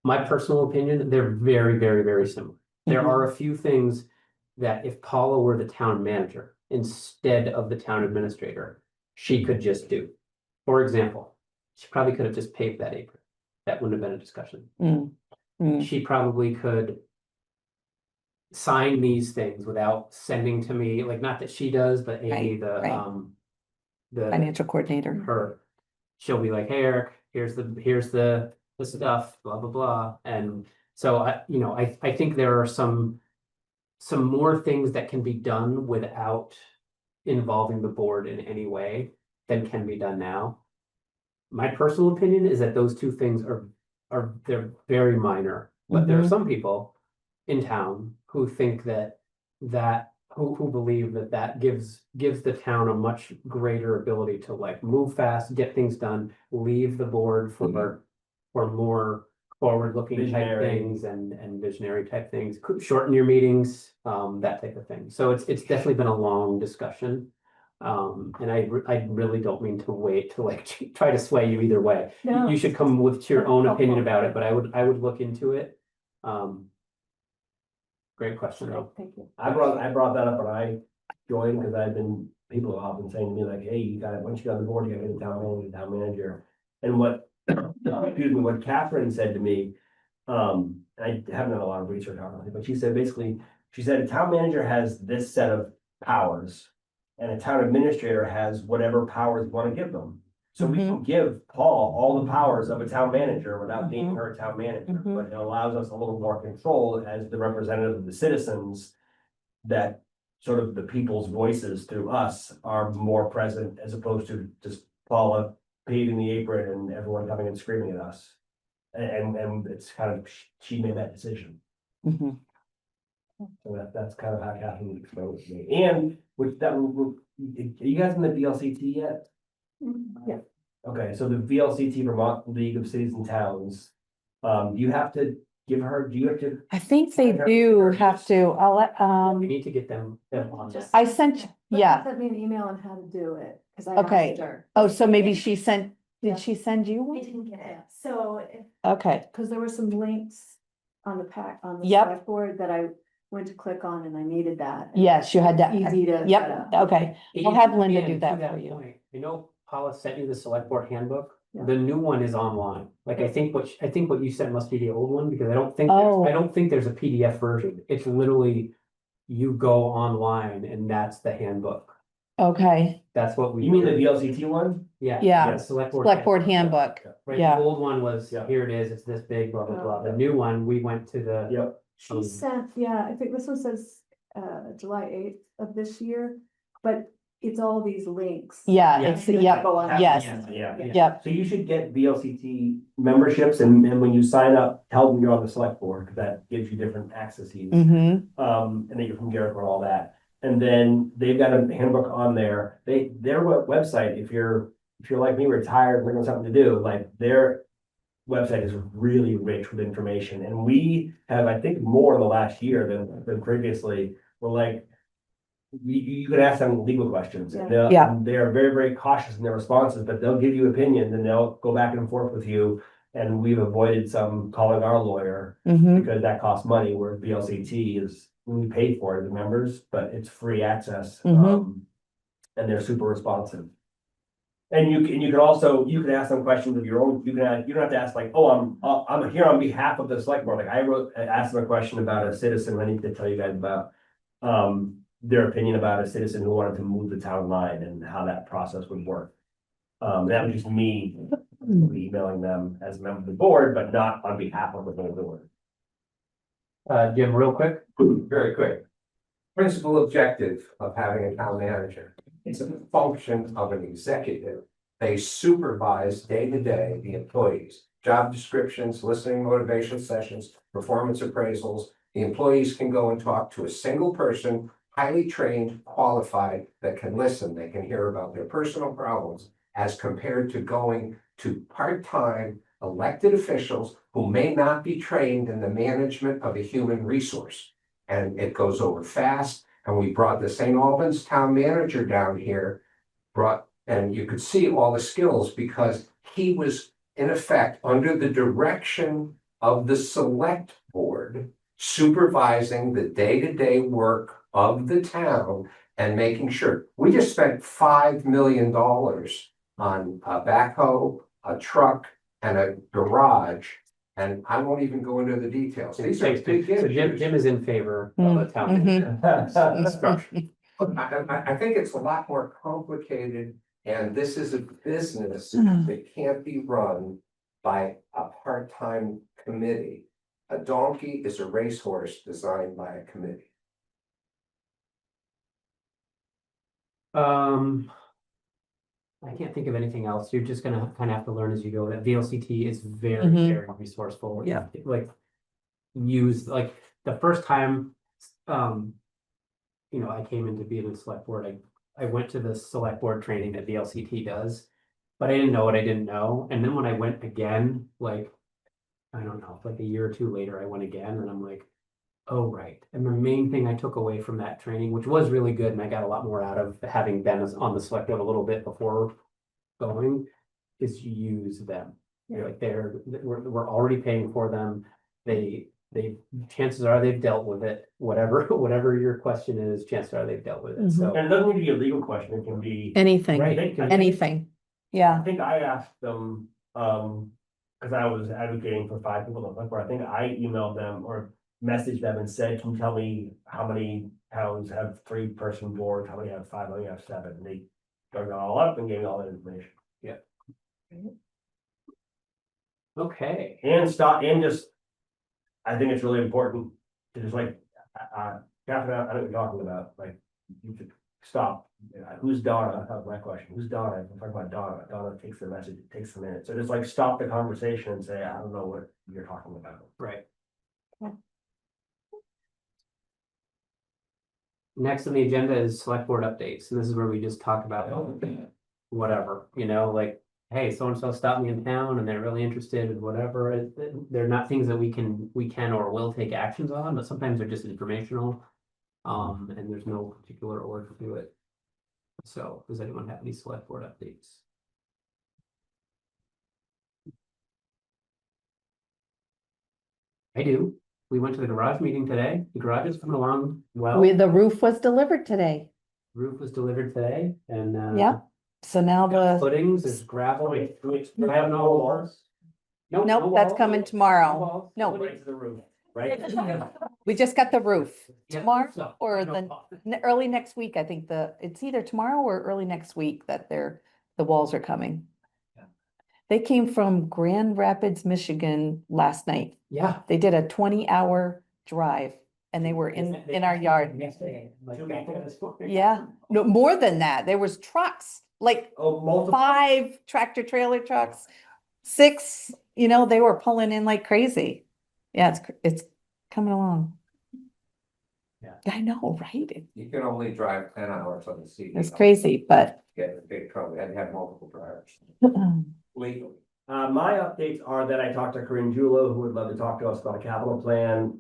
My personal opinion, they're very, very, very similar. There Mhm. are a few things that if Paula were the town manager instead of the town administrator, she could just do. For example, she probably could have just paved that apron. That wouldn't have been a discussion. She probably could sign these things without sending to me, like, not that she does, but Amy, Right. the Financial coordinator. her, she'll be like, hey, Eric, here's the stuff, blah, blah, blah. And so I think there are some more things that can be done without involving the board in any way than can be done now. My personal opinion is that those two things they're very minor, but there are some people in town who think that who believe that that gives the town a much greater ability to like move fast, get things done, leave the board for more forward-looking type Visionary. things and visionary type things, could shorten your meetings, that type of thing. So it's definitely been a long discussion. And I really don't mean to wait to like try to sway you either way. No. You should come with your own That's opinion helpful. about it, but I would look into it. Great question though. Thank you. I brought that up when I joined, because people have often saying to me like, hey, once you got on the board, you gotta get a town manager. And what, excuse me, what Catherine said to me, I haven't done a lot of research on it, but she said a town manager has this set of powers. And a town administrator has whatever powers you want to give them. So we can give Paul all the powers of a town manager without being her town manager, but it allows us a little more control as the representative of the citizens. That sort of the people's voices through us are more present as opposed to just Paula paving the apron and everyone coming and screaming at us. And it's kind of, she made that decision. So that's kind of how Catherine would explain it to me. And with that, are you guys in the VLCT yet? Yeah. Okay, so the VLCT Vermont League of Cities and Towns, do you have to I think they do have to, I'll let, We need to get them on that. I sent, yeah, Sent me an email on how to do it, because I Okay. asked her. oh, so maybe she sent, Yeah. did she send you I one? didn't get it, so, Okay, because there were some links on the on the Yep. select board that I went to click on and I needed that. yes, you had that, Easy to set yep, up. okay, I'll have Linda And do to that for you. point, you know, Paula sent you the select board handbook. Yeah. The new one is online. Like, I think what you sent must be the old one, because I don't Oh. think there's a PDF version. It's literally, you go online and that's the handbook. Okay, That's what we. You mean the VLCT one? Yeah. Yeah. the Select board. select board handbook, Right, yeah. the old one was, Yeah. here it is, it's this big, blah, blah, blah. The new one, we went to the. Yep. She sent, yeah, I think this one says, July 8th of this year, but it's all these links. Yeah, Yeah. it's, yep, Go on. yes, Yeah. yep, So you should get VLCT memberships, and when you sign up, tell them you're on the select board, because that gives you different accesses. and And then you're from Jericho and all that. And then they've got a handbook on there. Their website, if you're like me, retired, looking for something to do, like their website is really rich with information. And we have, I think, more in the last year than previously. We're like, you could ask them legal questions. And Yeah. they are very, very cautious in their responses, but they'll give you opinions and they'll go back and forth with you. And we've avoided some calling our lawyer because that costs money, where VLCT is, we pay for it as members, but it's free access. And they're super responsive. And you can also, you can ask them questions of your own. You don't have to ask like, oh, I'm here on behalf of the select board. Like I asked them a question about a citizen. I need to tell you guys about their opinion about a citizen who wanted to move the town line and how that process would work. That was just me emailing them as a member of the board, but not on behalf of the board. Jim, real quick. Very quick. Principal objective of having a town manager. It's a function of an executive. They supervise day-to-day the employees, job descriptions, listening motivation sessions, performance appraisals. The employees can go and talk to a single person, highly trained, qualified, that can listen. They can hear about their personal problems, as compared to going to part-time elected officials who may not be trained in the management of a human resource. And it goes over fast. And we brought the St. Albans town manager down here, and you could see all the skills, because he was in effect under the direction of the select board, supervising the day-to-day work of the town and making sure. We just spent $5 million on a backhoe, a truck, and a garage. And I won't even go into the details. These are big So issues. Jim is in favor of a town structure. I think it's a lot more complicated, and this is a business that can't be run by a part-time committee. A donkey is a racehorse designed by a committee. I can't think of anything else. You're just gonna kind of have to learn as you go. That VLCT is very, very resourceful. Yeah. Like, use, like, the first time, you know, I came into being a select board, I went to the select board training that the LCT does. But I didn't know what I didn't know, and then when I went again, like, I don't know, like a year or two later, I went again, and I'm like, oh, right. And the main thing I took away from that training, which was really good, and I got a lot more out of having been on the select board a little bit before going, is use them. You're like, we're already paying for them. They, chances are they've dealt with it, whatever your question is, chances are they've dealt with it, so. And it doesn't need to be a legal question, it can be. Anything, Right. anything. I Yeah, think I asked them, cause I was advocating for 5 people, I think I emailed them or messaged them and said, can you tell me how many towns have 3-person boards, how many have 5, how many have 7? And they dug it all up and gave me all that information. Okay. And stop, and just, I think it's really important to just like, Catherine, I know what you're talking about, like, you should stop. Who's Donna? That was my question. Who's Donna? I'm talking about Donna. Donna takes the message, it takes a minute. So just like stop the conversation and say, I don't know what you're talking about. Right. Next on the agenda is select board updates, and this is where we just talk about whatever, you know, like, hey, so-and-so stopped me in town and they're really interested in whatever. They're not things that we can or will take actions on, but sometimes they're just informational. And there's no particular order to it. So does anyone have any select board updates? I do. We went to the garage meeting today. The garage is coming along well. the roof was delivered today. Roof was delivered today and Yeah. So now the, footings, there's gravel. I have no walls. nope, no that's walls. coming No tomorrow. walls. No, Right to the roof, right? we just got the roof Yeah, tomorrow so, or no the problem. early next week. I think it's either tomorrow or early next week that the walls are coming. Yeah. They came from Grand Rapids, Michigan last night. Yeah. They did a 20-hour drive and they were in our yard. Yesterday, like, Two got there people? this morning. Yeah, no, more than that. There was trucks, like Oh, multiple. 5 tractor trailer trucks, 6, you know, they were pulling in like crazy. Yeah, it's coming along. Yeah. I know, right? You can only drive 10 hours on the CD. It's crazy, but Get in a big trouble, and have multiple drivers legally. My updates are that I talked to Corinne Julo, who would love to talk to us about a capital plan.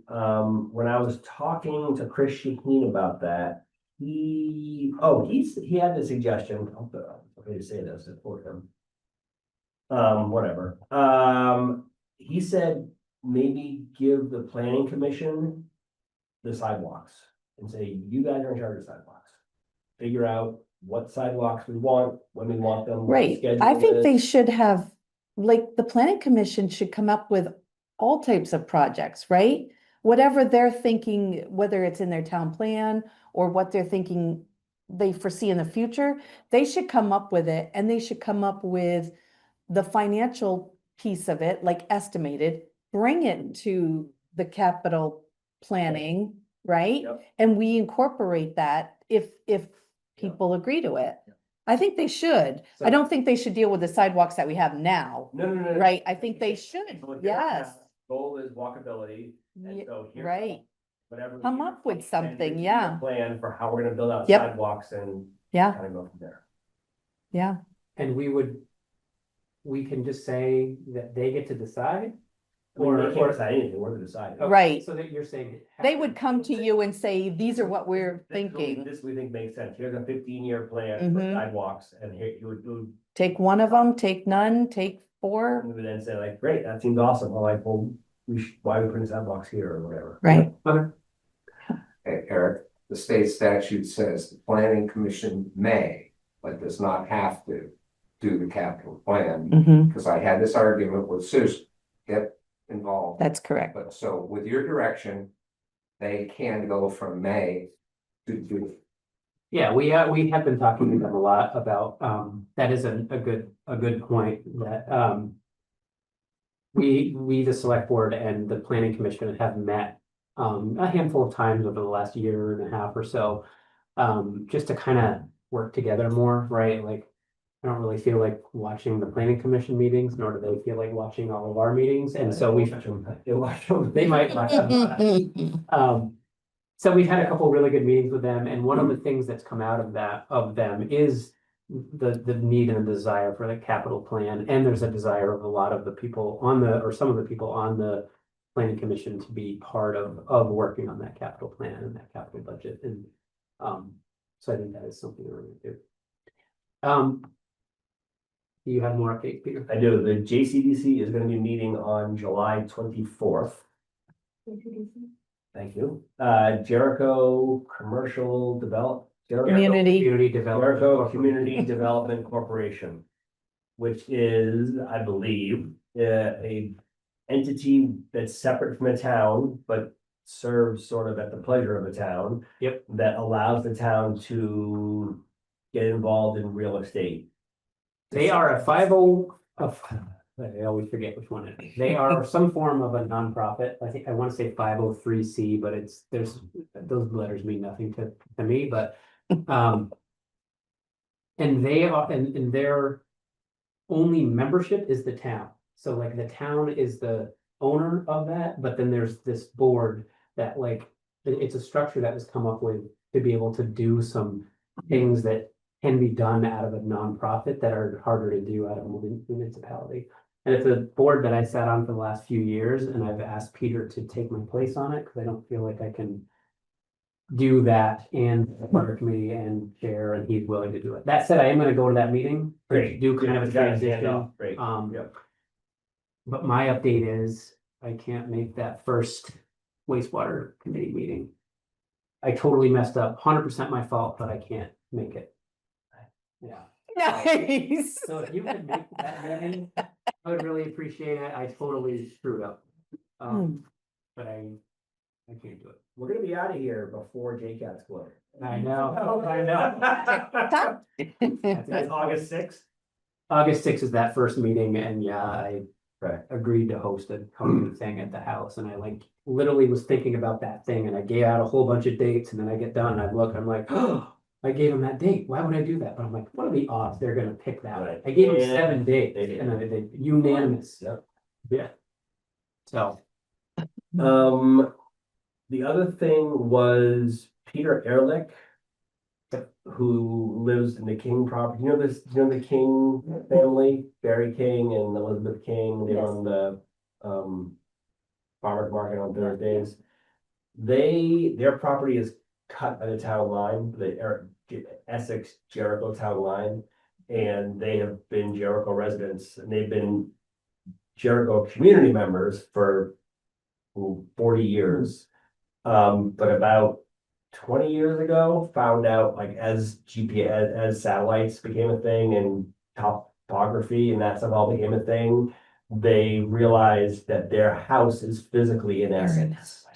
When I was talking to Chris Shaheen about that, he had the suggestion, okay to say this for him. Whatever. He said maybe give the planning commission the sidewalks and say, you guys are in charge of sidewalks. Figure out what sidewalks we want, when we want them. what the right. schedule I think they is. should have, like, the planning commission should come up with all types of projects, right? Whatever they're thinking, whether it's in their town plan or what they're thinking they foresee in the future, they should come up with it and they should come up with the financial piece of it, like estimated, bring it to the capital planning, right? Yep. And we incorporate that if people agree to it. I think they should. So- I don't think they should deal with the sidewalks that we have now, No. right? I think they should, So what yes. Goal is walkability, and Ye- so here. right. Whatever. Come we- up with and something, it's a yeah. Plan for how we're gonna build out Yep. sidewalks and Yeah, kind of go from there. yeah. And we can just say that they get to decide? Or Or- they can't decide anything, we're the decide. Okay, Right. So that you're saying. They would come to you and say, these are what we're thinking. This we think makes sense, here's a 15-year plan for Mhm. sidewalks, and here you would, Take one of them, take none, take 4, we would then say like, great, that seems awesome, we're like, well, why are we putting sidewalks here or whatever. right? Okay. Hey, Eric, the state statute says the planning commission may, but does not have to do the capital plan. Mhm. Because I had this argument with Susan, get involved. That's correct. But so with your direction, they can go from May to June. Yeah, we have been talking to them a lot about, that is a good point that, we, the select board and the planning commission have met, a handful of times over the last year and a half or so, just to kind of work together more, right? Like, I don't really feel like watching the planning commission meetings, nor do they feel like watching all of our meetings, and so we, they might watch them. So we've had a couple really good meetings with them, and one of the things that's come out of them is the need and the desire for the capital plan, and there's a desire of a lot of the people or some of the people on the planning commission to be part of working on that capital plan and that capital budget, and so I think that is something we're gonna do. Do you have more updates, Peter? I do. The JCDC is gonna be meeting on July 24th. Thank you. Jericho Commercial Community Jericho Community Development Corporation, which is, I believe, a entity that's separate from the town, but serves sort of at the pleasure of the town. Yep. That allows the town to get involved in real estate. They are a 50, I always forget which one it is. They are some form of a nonprofit. I think I want to say 503C, but those letters mean nothing to me, but and they are, and their only membership is the town. So like the town is the owner of that, but then there's this board that it's a structure that was come up with to be able to do some things that can be done out of a nonprofit that are harder to do out of a municipality. And it's a board that I sat on for the last few years, and I've asked Peter to take my place on it because I don't feel like I can do that and water committee and chair, and he's willing to do it. That said, I am going to go to that meeting. Great. Do kind of a transition. Great. Yep. But my update is I can't make that first wastewater committee meeting. I totally messed up, 100% my fault, but I can't make it. Yeah. Nice. So if you could make that meeting, I would really appreciate it. I totally screwed up. But I can't do it. We're gonna be out of here before JCAT's closed. I know, I know. That's August 6th. August 6th is that first meeting, and yeah, I agreed to host a company thing at the house, and I literally was thinking about that thing, and I gave out a whole bunch of dates, and then I get done, and I look, I'm like, oh, I gave them that date. Why would I do that? But I'm like, what are the odds they're gonna pick that? Right. I gave them Yeah, 7 dates, they did. and they unanimous. Yep. Yeah. So. The other thing was Peter Ehrlich, who lives in the King property. You know the King family, Barry King and Elizabeth King. They run the farmers market on Thursdays. Their property is cut by the town line, the Essex Jericho town line, and they have been Jericho residents, and they've been Jericho community members for 40 years. But about 20 years ago, found out as GPS, as satellites became a thing and topography and that stuff all became a thing, they realized that their house is physically in Essex.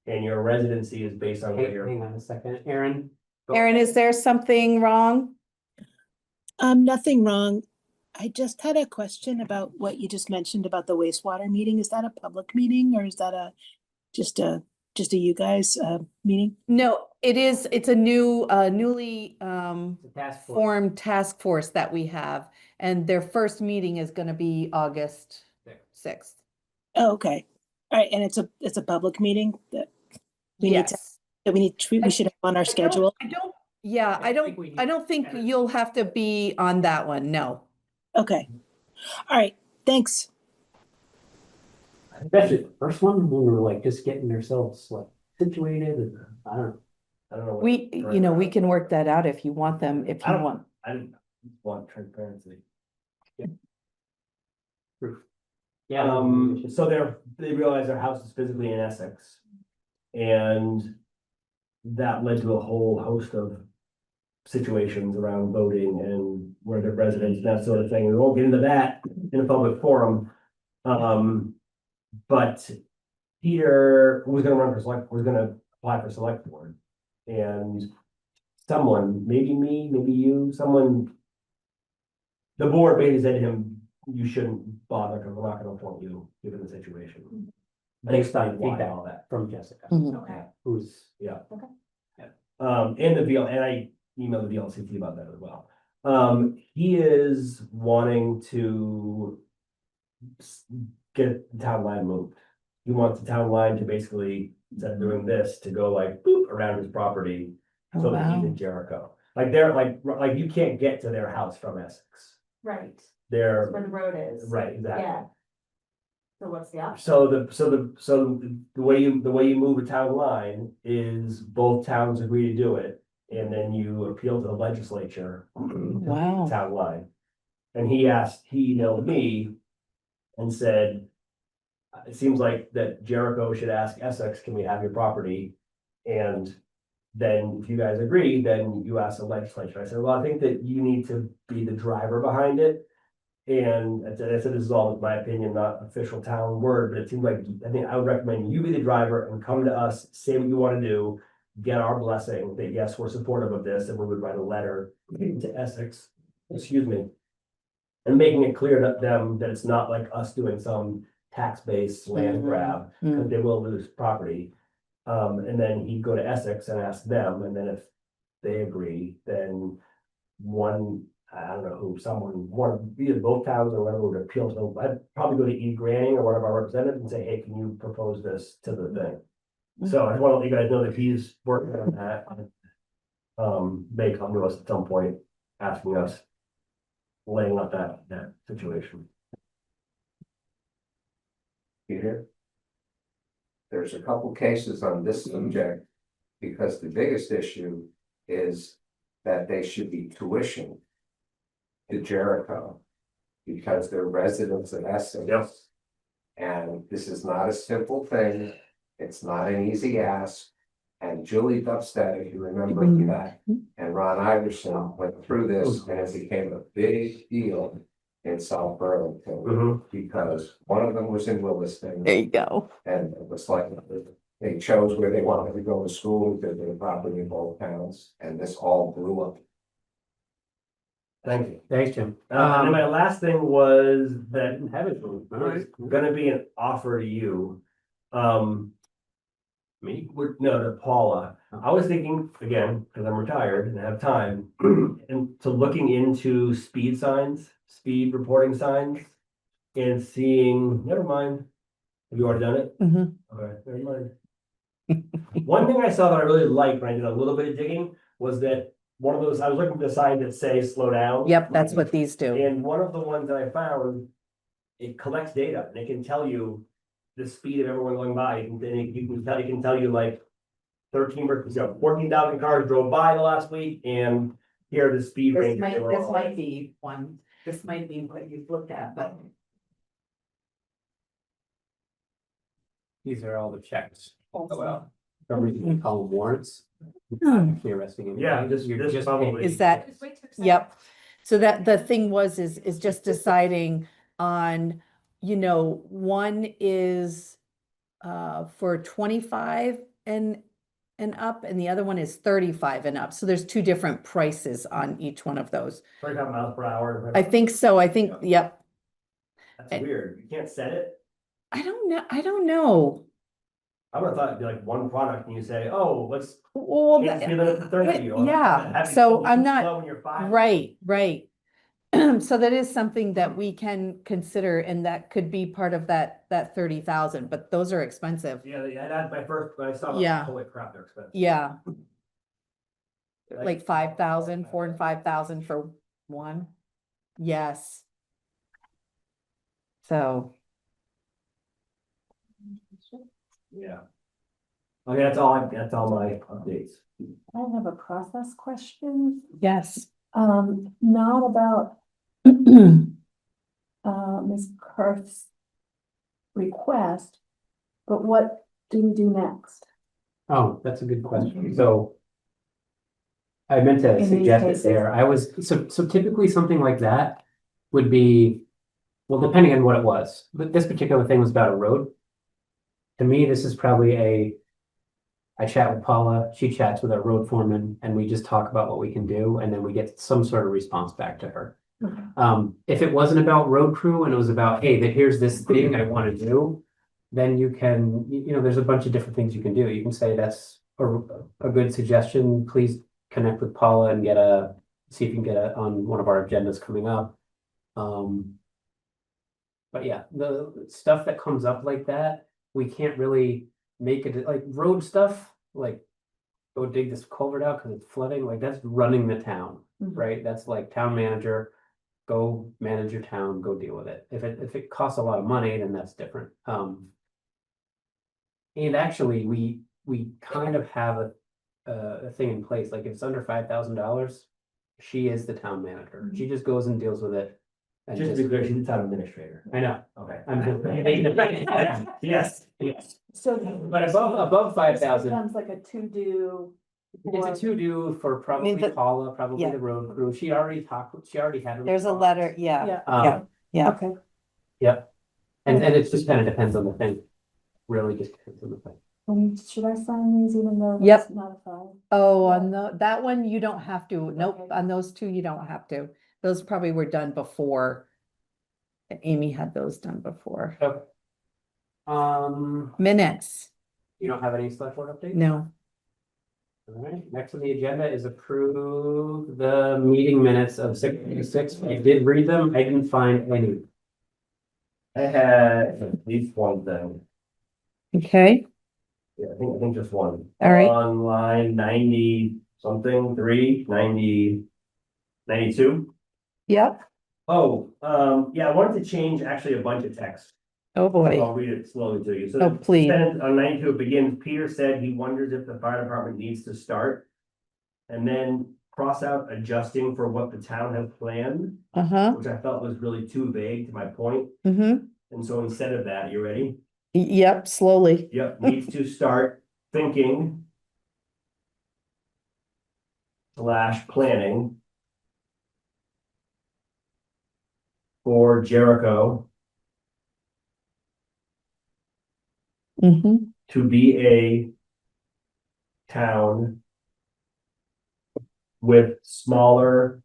And your residency is based on where you're. Hang on a second, Aaron. Erin, is there something wrong? Nothing wrong. I just had a question about what you just mentioned about the wastewater meeting. Is that a public meeting or is that just a you guys meeting? No, it is. It's a newly Task force. formed task force that we have, and their first meeting is going to be August 6th. Oh, okay. All right, and it's a public meeting that we need to we should have on our schedule. I don't think you'll have to be on that one. No. Okay. All right. Thanks. Especially the first one when we're just getting ourselves situated, and I don't know. We can work that out if you want them, if you want. I didn't want transparency. Proof. Yeah. So they realized their house is physically in Essex. And that led to a whole host of situations around voting and where they're residents and that sort of thing. We won't get into that in a public forum. But Peter was gonna apply for select board. And someone, maybe me, maybe you, the board basically said to him, you shouldn't bother because we're not gonna appoint you given the situation. Based on Why feedback all that. from Jessica. Mhm. Who's Yeah. Okay. And I emailed the VLCT about that as well. He is wanting to get the town line moved. He wants the town line to basically instead of doing this, to go like boop around his property. Oh, So that he's wow. in Jericho. Like they're like you can't get to their house from Essex. Right, They're, where the road is. right, exactly. Yeah. So what's the option? So the way you move a town line is both towns agree to do it, and then you appeal to the legislature. Wow. Town line. And he emailed me and said, it seems like that Jericho should ask Essex, can we have your property? And then if you guys agree, then you ask the legislature. I said, well, I think that you need to be the driver behind it. And I said, this is all my opinion, not official town word, but it seems like, I think I would recommend you be the driver and come to us, say what you want to do, get our blessing that yes, we're supportive of this, and we would write a letter to Essex, excuse me, and making it clear to them that it's not like us doing some tax-based land grab, because they will lose property. And then he'd go to Essex and ask them, and then if they agree, then I don't know who, either both towns or whatever would appeal to them. I'd probably go to E. Granning or one of our representatives and say, hey, can you propose this to the thing? So I just want to let you guys know that he's working on that. May come to us at some point, asking us, laying out that situation. Peter? There's a couple cases on this subject, because the biggest issue is that they should be tuition to Jericho, because they're residents of Essex. Yep. And this is not a simple thing, it's not an easy ask. And Julie Dubstead, if you remember that, and Ron Iverson went through this, and it became a big deal in South Burlington, because one of them was in Williston. There you go. And it was like, they chose where they wanted to go to school, because they were property in both towns, and this all blew up. Thank you. Thanks, Jim. And then my last thing was that All right. gonna be an offer to you. Me? No, to Paula. I was thinking, again, because I'm retired and have time, and to looking into speed signs, speed reporting signs, and seeing, never mind. Have you already done it? Okay, never mind. One thing I saw that I really liked when I did a little bit of digging was that one of those, I was looking for the signs that say slow down. Yep, that's what these do. And one of the ones that I found, it collects data and it can tell you the speed of everyone going by. And then it can tell you like 14,000 cars drove by the last week, and here are the speed range. This might be what you've looked at, but. These are all the checks. Oh, wow. Remember, you can call them warrants. Actually arresting him. Yeah, You're this just probably. Is that, yep. So that the thing is just deciding on, one is for 25 and up, and the other one is 35 and up. So there's two different prices on each one of those. 35 miles per hour. I think so. Yep. That's weird. You can't set it. I don't know. I would have thought it'd be like one product and you say, oh, let's. Well, change the speed limit to 30 or yeah, have it so go I'm too not, slow when you're 5. right. So that is something that we can consider, and that could be part of that 30,000, but those are expensive. Yeah, that's my first, when I saw. Yeah. Holy crap, they're expensive. Yeah. Like 5,000, 4 and 5,000 for one. Yes. So. Yeah. Okay, that's all my updates. I have a process question, Yes. not about Ms. Kurth's request, but what do we do next? Oh, that's a good question. So I meant to In these suggest it cases. there. So typically something like that would be, well, depending on what it was, but this particular thing was about a road. To me, this is probably I chat with Paula, she chats with our road foreman, and we just talk about what we can do, and then we get some sort of response back to her. Okay. If it wasn't about road crew and it was about, hey, here's this thing I want to do, then you can, there's a bunch of different things you can do. You can say that's a good suggestion. Please connect with Paula and see if you can get on one of our agendas coming up. But yeah, the stuff that comes up like that, we can't really, make it like road stuff, like go dig this culvert out because it's flooding, like that's running the town, right? That's like town manager, go manage your town, go deal with it. If it costs a lot of money, then that's different. And actually, we kind of have a thing in place, like if it's under $5,000, she is the town manager. She just goes and deals with it. And Just to be clear, she's the town administrator. I know. Okay. Yes, yes. So. But above 5,000, Becomes like a to-do. it's a to-do for probably the- Paula, probably yeah. the road crew. She already had. There's a letter, yeah, Yeah. yeah. Okay. Yep. And it just kind of depends on the thing. Really just depends on the thing. Should I sign these even though? Yep. it's not a file? Oh, on that one, you don't have to. Nope, on those two, you don't have to. Those probably were done before. Amy had those done before. Okay. Minutes, You don't have any select board updates? no. All right, next on the agenda is approve the meeting minutes of 6:06. I did read them. I didn't find any. I had at least one thing. Okay, Yeah, I think just one. All right. On line 90 something, 92. yep. Oh, yeah, I wanted to change actually a bunch of text. Oh, boy. I'll read it slowly to you. So Oh, the please. sentence on 92 it begins, Peter said he wonders if the fire department needs to start. And then cross out adjusting for what the town has planned, Uh-huh, which I felt was really too vague to my point. mm-hmm. And so instead of that, you ready? Yep, slowly. Yep, needs to start thinking / planning for Jericho Mm-hmm, to be a town with smaller,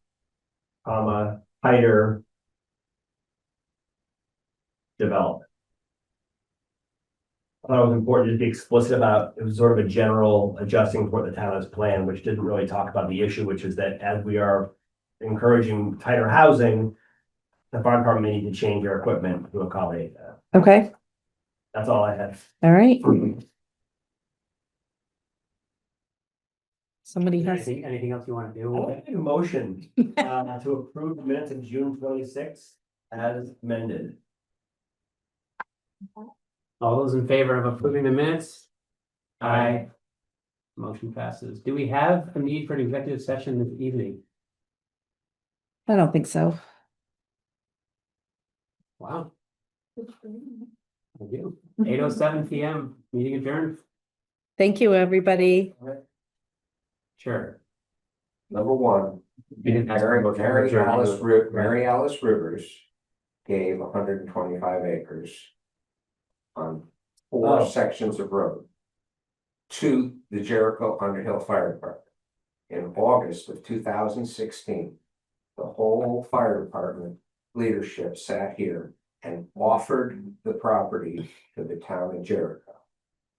tighter development. I thought it was important to be explicit about, it was sort of a general adjusting for what the town has planned, which didn't really talk about the issue, which is that as we are encouraging tighter housing, the fire department may need to change their equipment to accommodate that. okay, That's all I had. all right. Somebody has, Anything else you want to I do? want to make a motion to approve the minutes of June 26th as amended. All those in favor of approving the minutes? Aye. Motion passes. Do we have a need for an executive session this evening? I don't think so. Wow. Thank you. 8:07 PM, meeting adjourned. Thank you, everybody. Sure. Number one, You didn't ask Mary for motion to adjourn. Mary Alice Rivers gave 125 acres on 4 Oh. sections of road to the Jericho Underhill Fire Department. In August of 2016, the whole fire department leadership sat here and offered the property to the town of Jericho.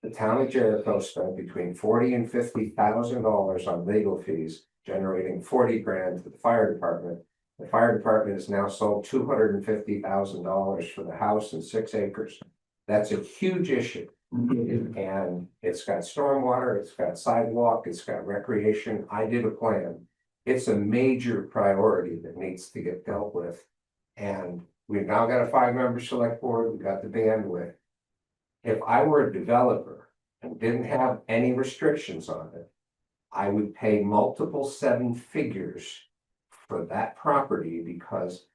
The town of Jericho spent between $40,000 and $50,000 on legal fees, generating 40 grand to the fire department. The fire department has now sold $250,000 for the house and 6 acres. That's a huge issue. And it's got stormwater, it's got sidewalk, it's got recreation. I did a plan. It's a major priority that needs to get dealt with. And we've now got a 5-member select board, we've got the bandwidth. If I were a developer and didn't have any restrictions on it, I would pay multiple 7 figures for that property, because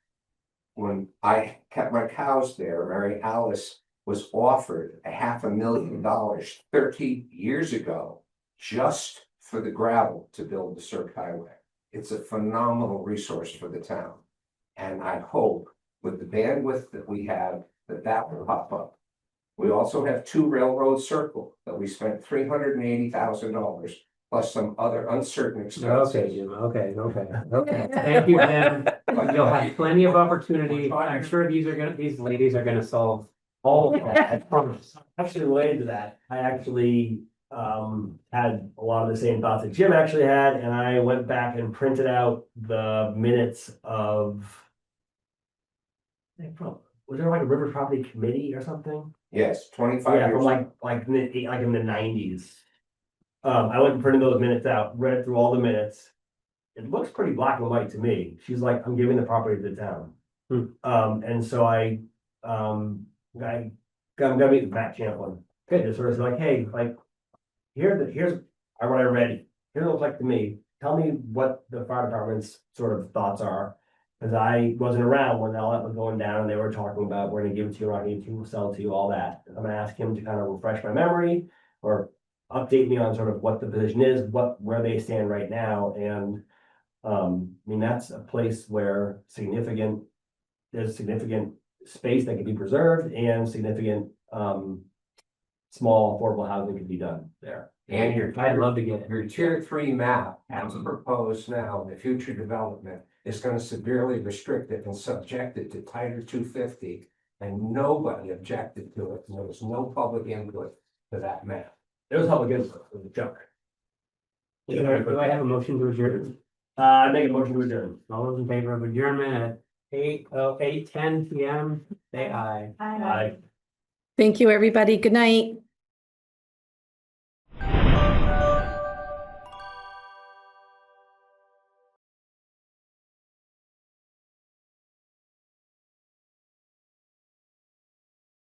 when I kept my cows there, Mary Alice was offered $500,000 30 years ago just for the gravel to build the Cirque Highway. It's a phenomenal resource for the town. And I hope with the bandwidth that we have, that will pop up. We also have 2 Railroad Circle that we spent $380,000 plus some other uncertain expenses. Okay, Jim, okay. Thank you, Jim. You'll have plenty of opportunity. I'm sure these ladies are gonna solve all of that, I promise. Actually related to that, I actually had a lot of the same thoughts that Jim actually had, and I went back and printed out the minutes of was there like a river property committee or something? Yes, 25 Yeah, years. from like in the nineties. I went and printed those minutes out, read through all the minutes. It looks pretty black and white to me. She's like, I'm giving the property to the town. And so I got to meet with Matt Champlin. Just sort of said like, hey, like, here's what I read. Here's what it looks like to me. Tell me what the fire department's sort of thoughts are. Because I wasn't around when all that was going down and they were talking about we're gonna give it to you, we're not going to sell it to you, all that. I'm gonna ask him to kind of refresh my memory or update me on sort of what the position is, where they stand right now. And I mean, that's a place where there's significant space that can be preserved and significant small affordable housing can be done there. And I'd love to get your tier 3 map as proposed now in the future development is going to severely restrict it and subject it to tighter 250. And nobody objected to it. And there was no public input to that map. There was public input, it was a joke. Do I have a motion to adjourn? I make a motion to adjourn. All those in favor of adjournment at 8:10 PM, say aye. Aye. Thank you, everybody. Good night.